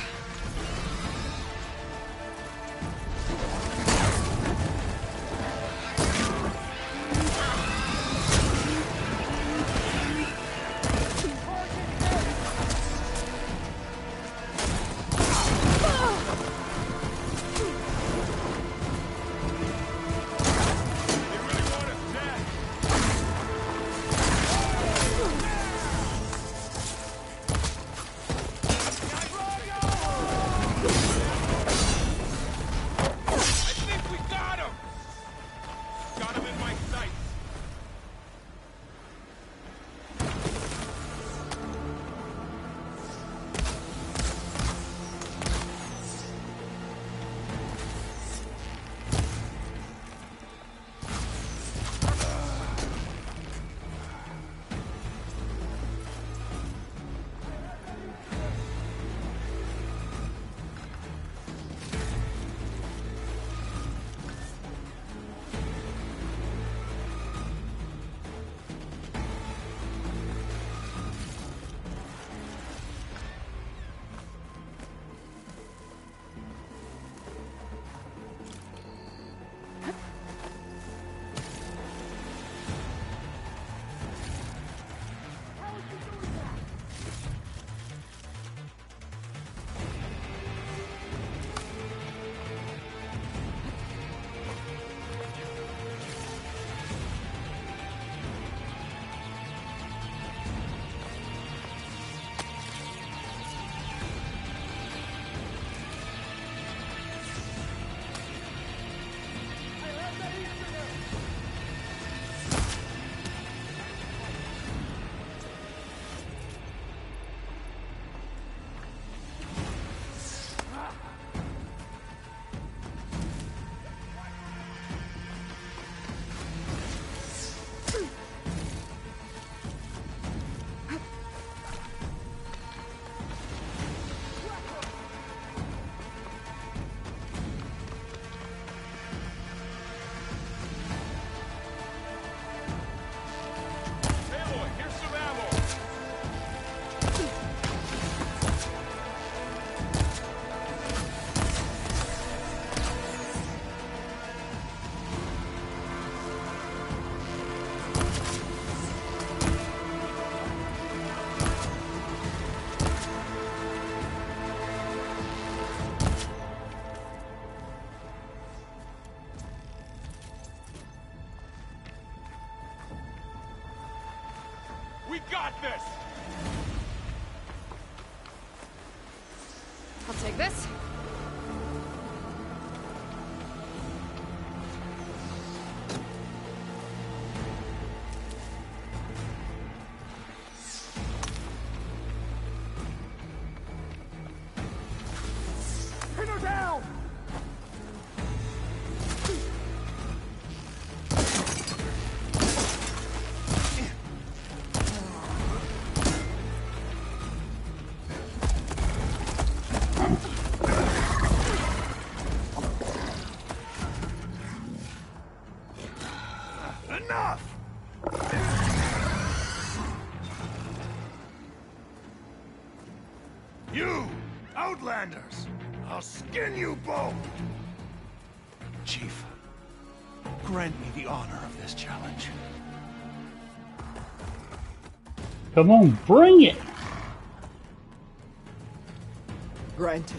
this! I'll take this. Pin her down! Enough! You, Outlanders! I'll skin you both! Chief, grant me the honor of this challenge. Come on, bring it! Granted.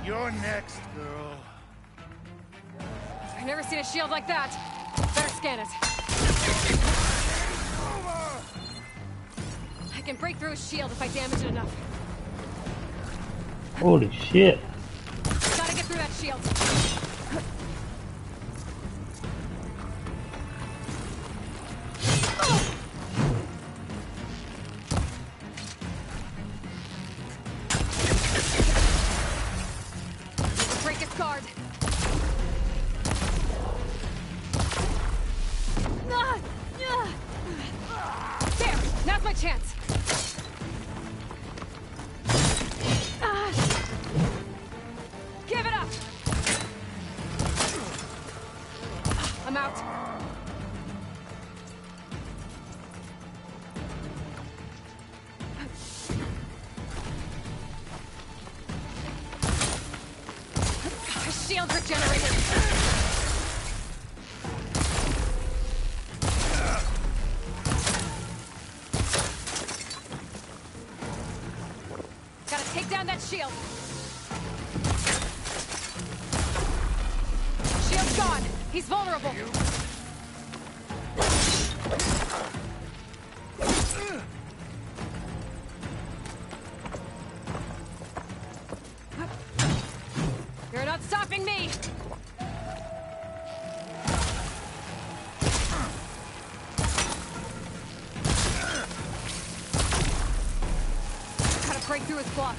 You're next, girl. I've never seen a shield like that. Better scan it. I can break through his shield if I damage it enough. Holy shit. Gotta get through that shield. Break his guard. There! Now's my chance. Give it up! I'm out. Shield regenerated. Gotta take down that shield. Shield's gone. He's vulnerable. You're not stopping me. Gotta break through his block.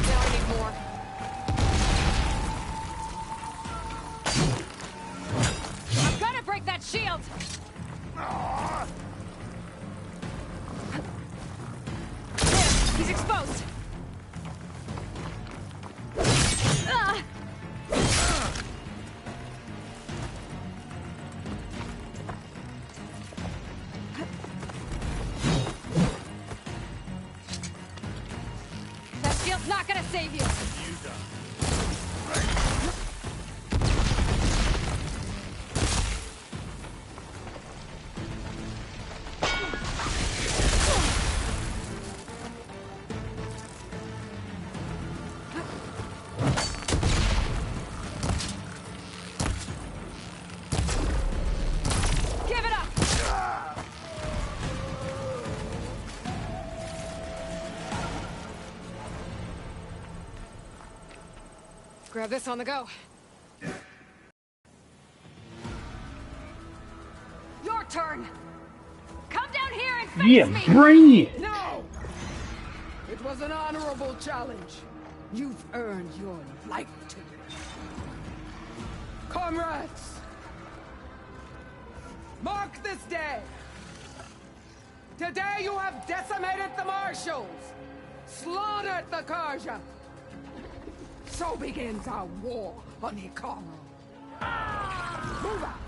Now I need more. I'm gonna break that shield! There, he's exposed. Ah! That shield's not gonna save you. Give it up! Grab this on the go. Your turn! Come down here and face Yeah, me! bring it! No! It was an honorable challenge. You've earned your life today. Comrades! Mark this day! Today you have decimated the Marshals, slaughtered the Karja, So begins our war on Hikaru. Move out!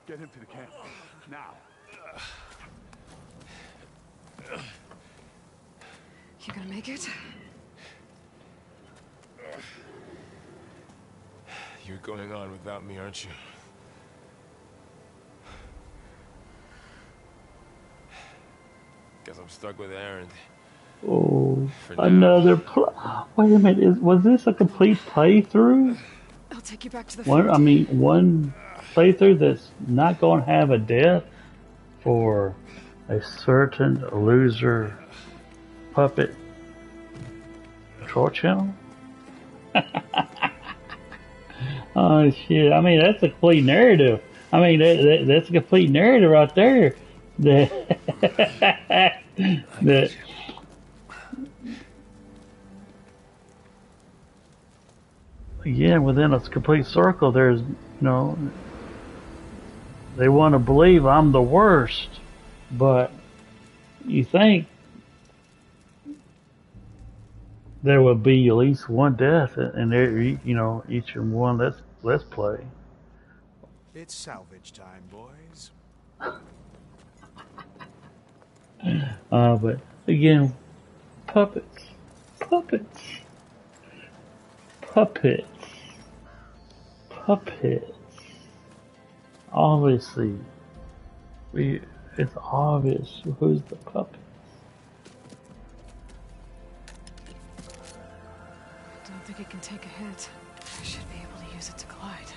Get him to the camp. Now. You gonna make it? You're going on without me, aren't you? Guess I'm stuck with Aaron. Oh, For now. another wait a minute, was this a complete playthrough? I'll take you back to the One playthrough that's not going to have a death for a certain loser puppet troll channel? Oh shit, that's a complete narrative. That's a complete narrative right there. That again, within a complete circle, there's, they want to believe I'm the worst, but you think there would be at least one death in every, each and one let's play. It's salvage time, boys. But again, puppets, obviously, it's obvious who's the puppet. I don't think it can take a hit. I should be able to use it to glide.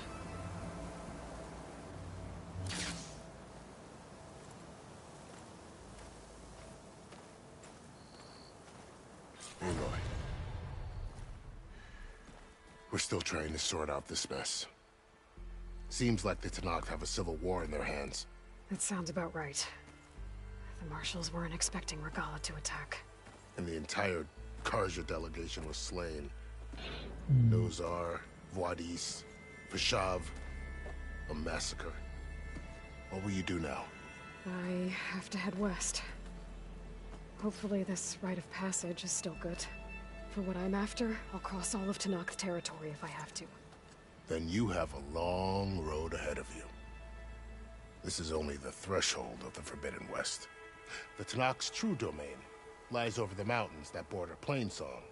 Aloy. We're still trying to sort out this mess. Seems like the Tenakth have a civil war in their hands. That sounds about right. The marshals weren't expecting Regala to attack. And the entire Karja delegation was slain. Nozar, Vuadis, Vishav. A massacre. What will you do now? I have to head west. Hopefully this rite of passage is still good. For what I'm after, I'll cross all of Tenakth territory if I have to. Then you have a long road ahead of you. This is only the threshold of the Forbidden West. The Tenakth's true domain lies over the mountains that border Plainsong,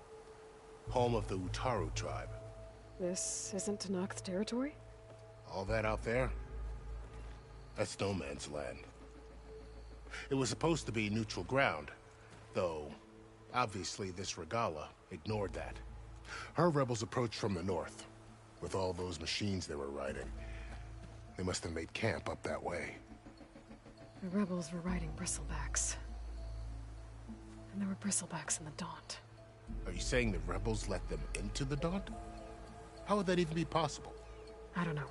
home of the Utaru tribe. This isn't Tenakth territory? All that out there? That's no man's land. It was supposed to be neutral ground, though obviously this Regala ignored that. Her rebels approached from the north, with all those machines they were riding. They must have made camp up that way. The rebels were riding bristlebacks. And there were bristlebacks in the Daunt. Are you saying the rebels let them into the Daunt? How would that even be possible? I don't know.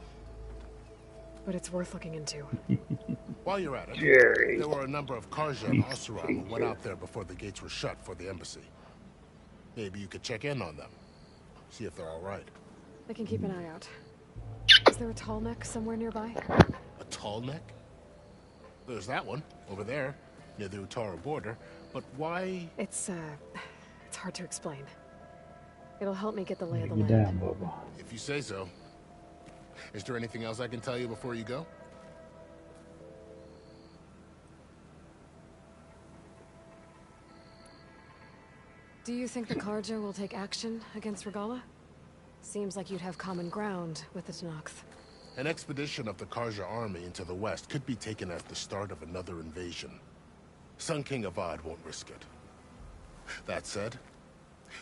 But it's worth looking into. While you're at it, Jerry. there were a number of Karja and Oseram who went out there before the gates were shut for the embassy. Maybe you could check in on them. See if they're all right. I can keep an eye out. Is there a tall neck somewhere nearby? A tall neck? There's that one, over there, near the Utaru border. But why? It's hard to explain. It'll help me get the lay of the Get land. down, Bubba. If you say so. Is there anything else I can tell you before you go? Do you think the Karja will take action against Regala? Seems like you'd have common ground with the Tenakth. An expedition of the Karja army into the west could be taken as the start of another invasion. Sun King Avad won't risk it. That said,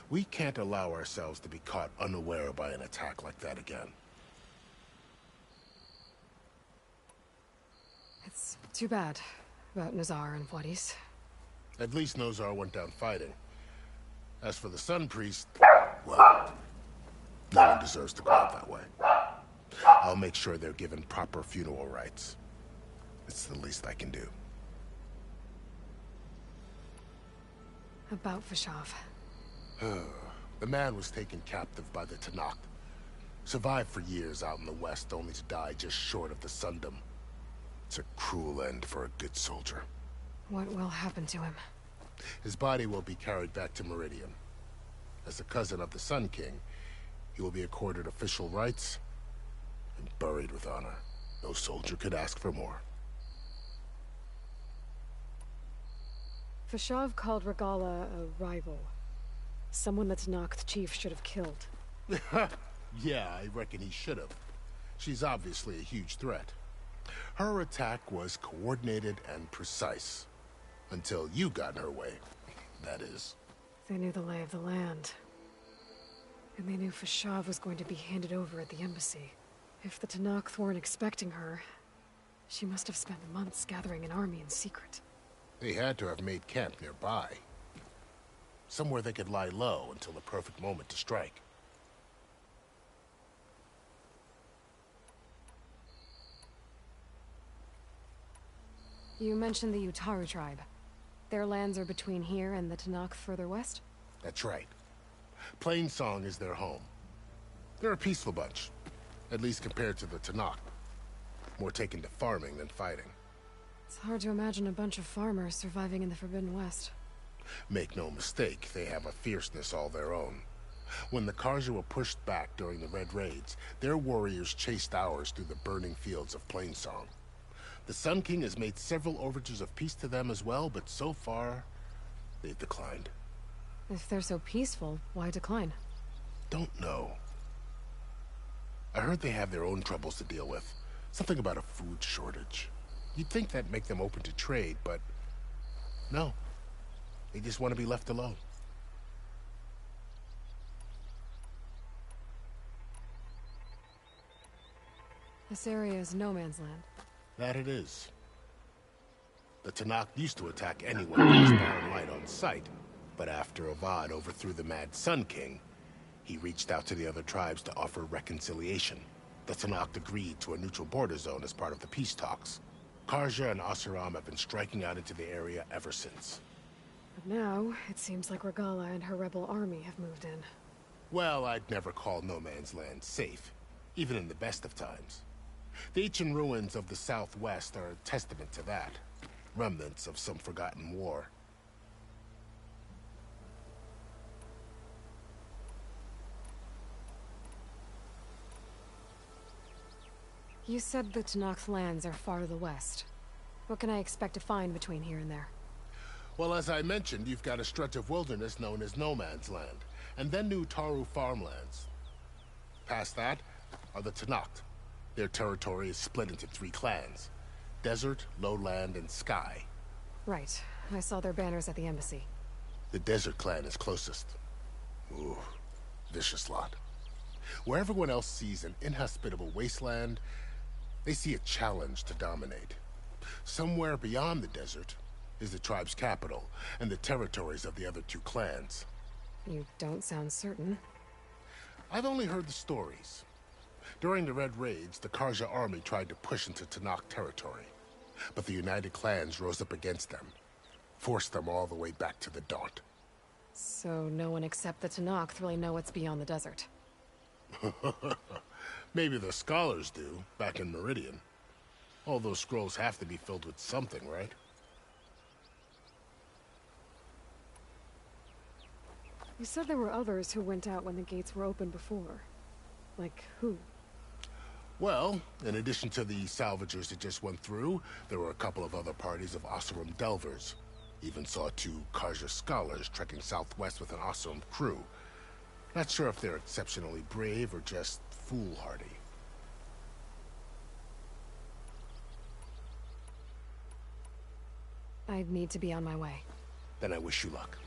we can't allow ourselves to be caught unaware by an attack like that again. It's too bad about Nazar and Vuadis. At least Nozar went down fighting. As for the Sun Priest, well, no one deserves to go out that way. I'll make sure they're given proper funeral rites. It's the least I can do. About Fashov. The man was taken captive by the Tanakh. Survived for years out in the west, only to die just short of the Sundom. It's a cruel end for a good soldier. What will happen to him? His body will be carried back to Meridian. As a cousin of the Sun King, he will be accorded official rights and buried with honor. No soldier could ask for more. Fashov called Regala a rival. Someone that Tanakh chief should have killed. Yeah, I reckon he should have. She's obviously a huge threat. Her attack was coordinated and precise. Until you got in her way, that is. They knew the lay of the land. And they knew Fashov was going to be handed over at the embassy. If the Tanakh weren't expecting her, she must have spent months gathering an army in secret. They had to have made camp nearby. Somewhere they could lie low until the perfect moment to strike. You mentioned the Utaru tribe. Their lands are between here and the Tanakh further west? That's right. Plainsong is their home. They're a peaceful bunch, at least compared to the Tanakh. More taken to farming than fighting. It's hard to imagine a bunch of farmers surviving in the Forbidden West. Make no mistake, they have a fierceness all their own. When the Karja were pushed back during the Red Raids, their warriors chased ours through the burning fields of Plainsong. The Sun King has made several overtures of peace to them as well, but so far, they've declined. If they're so peaceful, why decline? Don't know. I heard they have their own troubles to deal with. Something about a food shortage. You'd think that'd make them open to trade, but no. They just want to be left alone. This area is no man's land. That it is. The Tanakh used to attack anyone who was barren light on sight, but after Avad overthrew the Mad Sun King, he reached out to the other tribes to offer reconciliation. The Tanakh agreed to a neutral border zone as part of the peace talks. Karja and Asuram have been striking out into the area ever since. But now, it seems like Regala and her rebel army have moved in. Well, I'd never call no man's land safe, even in the best of times. The ancient ruins of the Southwest are a testament to that. Remnants of some forgotten war. You said the Tanakh's lands are far to the west. What can I expect to find between here and there? Well, as I mentioned, you've got a stretch of wilderness known as No Man's Land, and then New Taru farmlands. Past that are the Tanakh. Their territory is split into 3 clans: Desert, Lowland, and Sky. Right. I saw their banners at the embassy. The Desert clan is closest. Ooh, vicious lot. Where everyone else sees an inhospitable wasteland, they see a challenge to dominate. Somewhere beyond the desert is the tribe's capital and the territories of the other 2 clans. You don't sound certain. I've only heard the stories. During the Red Raids, the Karja army tried to push into Tanakh territory, but the United Clans rose up against them, forced them all the way back to the Daunt. So no one except the Tanakh really know what's beyond the desert. Maybe the scholars do, back in Meridian. All those scrolls have to be filled with something, right? You said there were others who went out when the gates were open before. Like who? Well, in addition to the salvagers that just went through, there were a couple of other parties of Oseram Delvers. Even saw 2 Karja scholars trekking southwest with an Oseram crew. Not sure if they're exceptionally brave or just foolhardy. I'd need to be on my way. Then I wish you luck.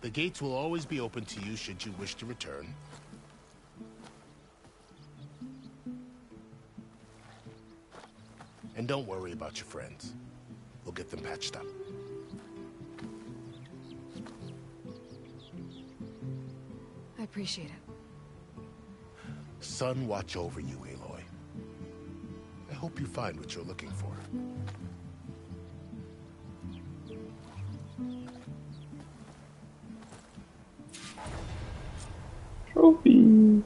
The gates will always be open to you should you wish to return. And don't worry about your friends. We'll get them patched up. I appreciate it. Sun watch over you, Aloy. I hope you find what you're looking for. Trophy.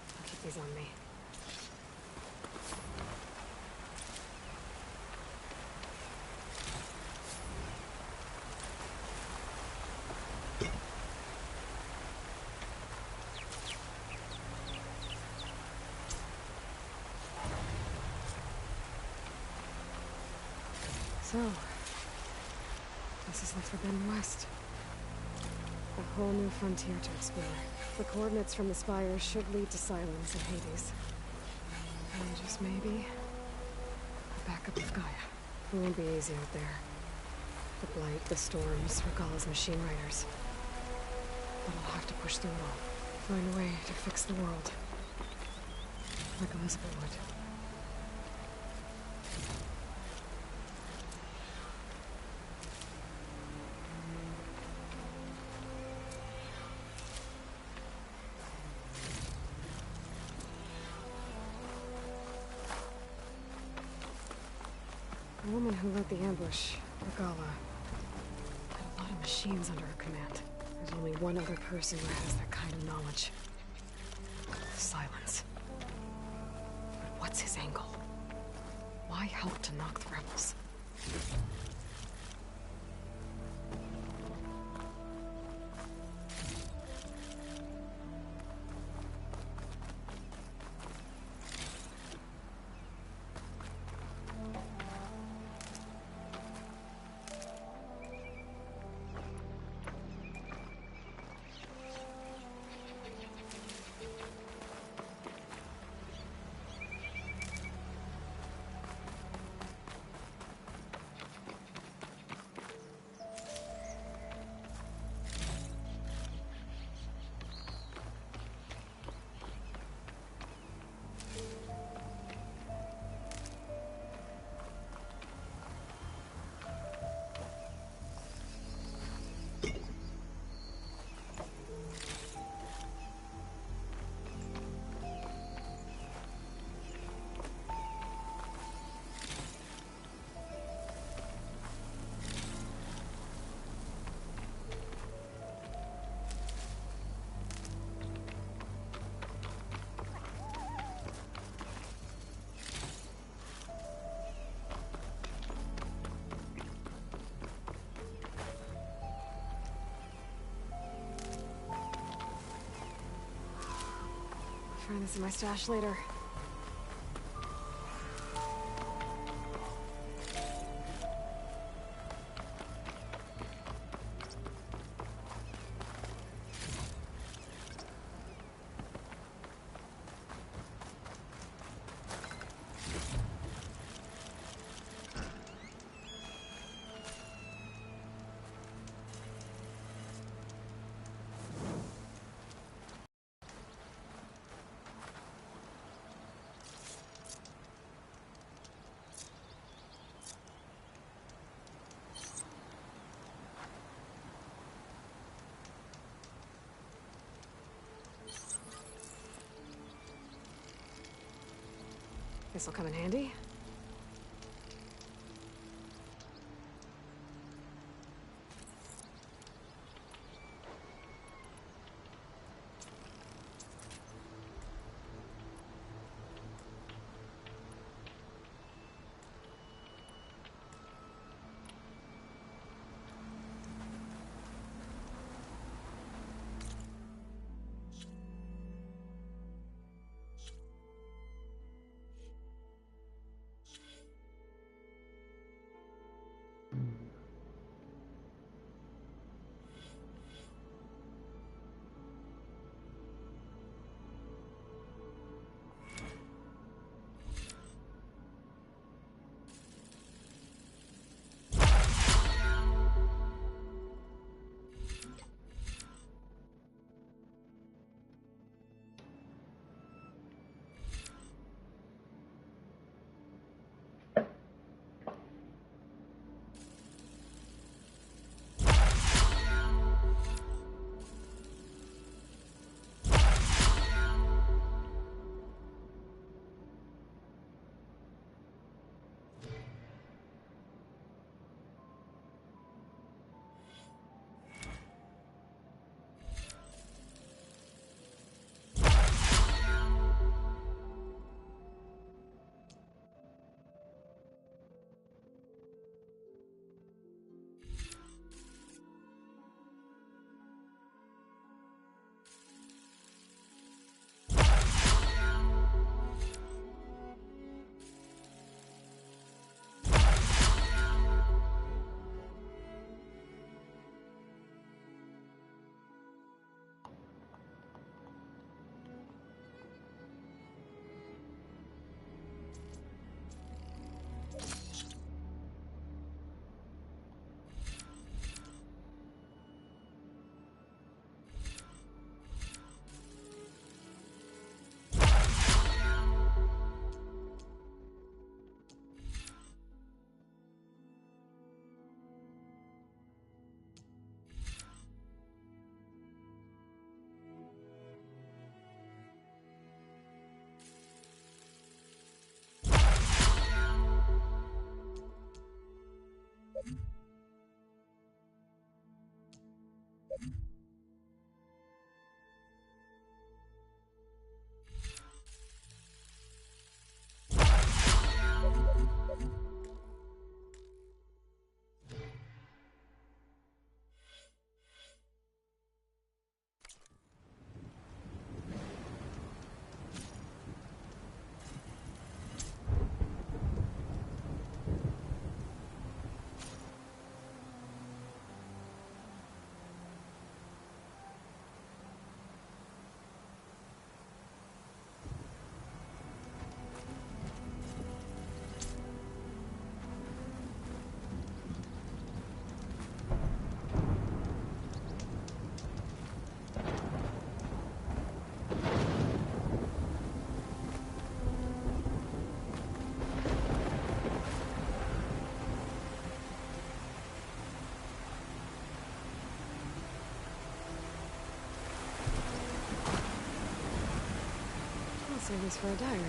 I'll keep these on me. So, this is the Forbidden West. A whole new frontier to explore. The coordinates from the spires should lead to Silence and Hades. And just maybe, a backup of Gaia. It won't be easy out there. The Blight, the Storms, Regalla's machine riders. But I'll have to push through it all. Find a way to fix the world. Like Elizabeth would. The woman who led the ambush, Regalla, had a lot of machines under her command. There's only one other person who has that kind of knowledge. Silence. But what's his angle? Why help to knock the rebels? Find this in my stash later. This'll come in handy. Save this for a diner.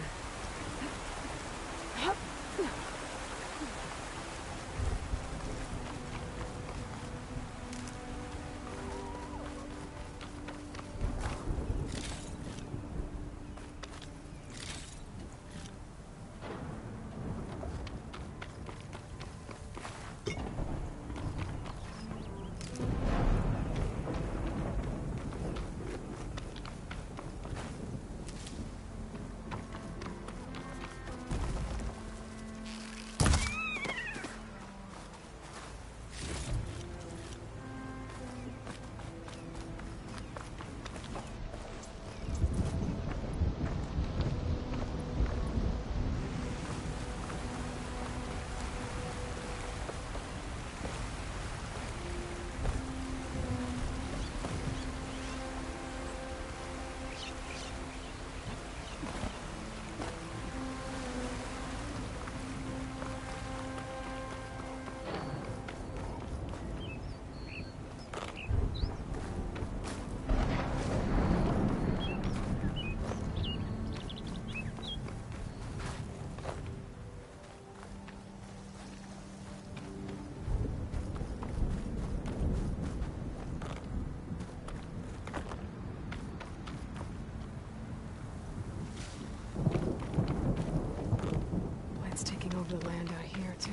It's taking over the land out here, too.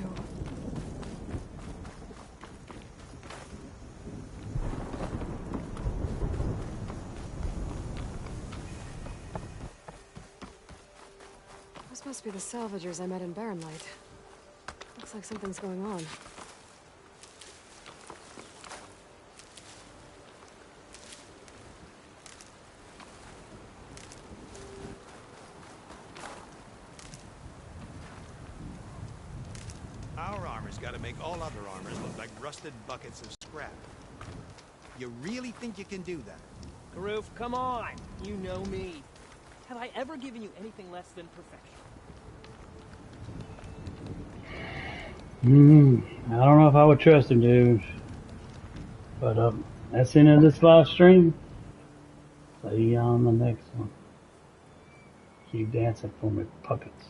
Those must be the salvagers I met in Barren Light. Looks like something's going on. Our armor's gotta make all other armors look like rusted buckets of scrap. You really think you can do that? Karoof, come on! You know me. Have I ever given you anything less than perfection? I don't know if I would trust him, dude. But that's the end of this live stream. See you on the next one. Keep dancing for me, puppets.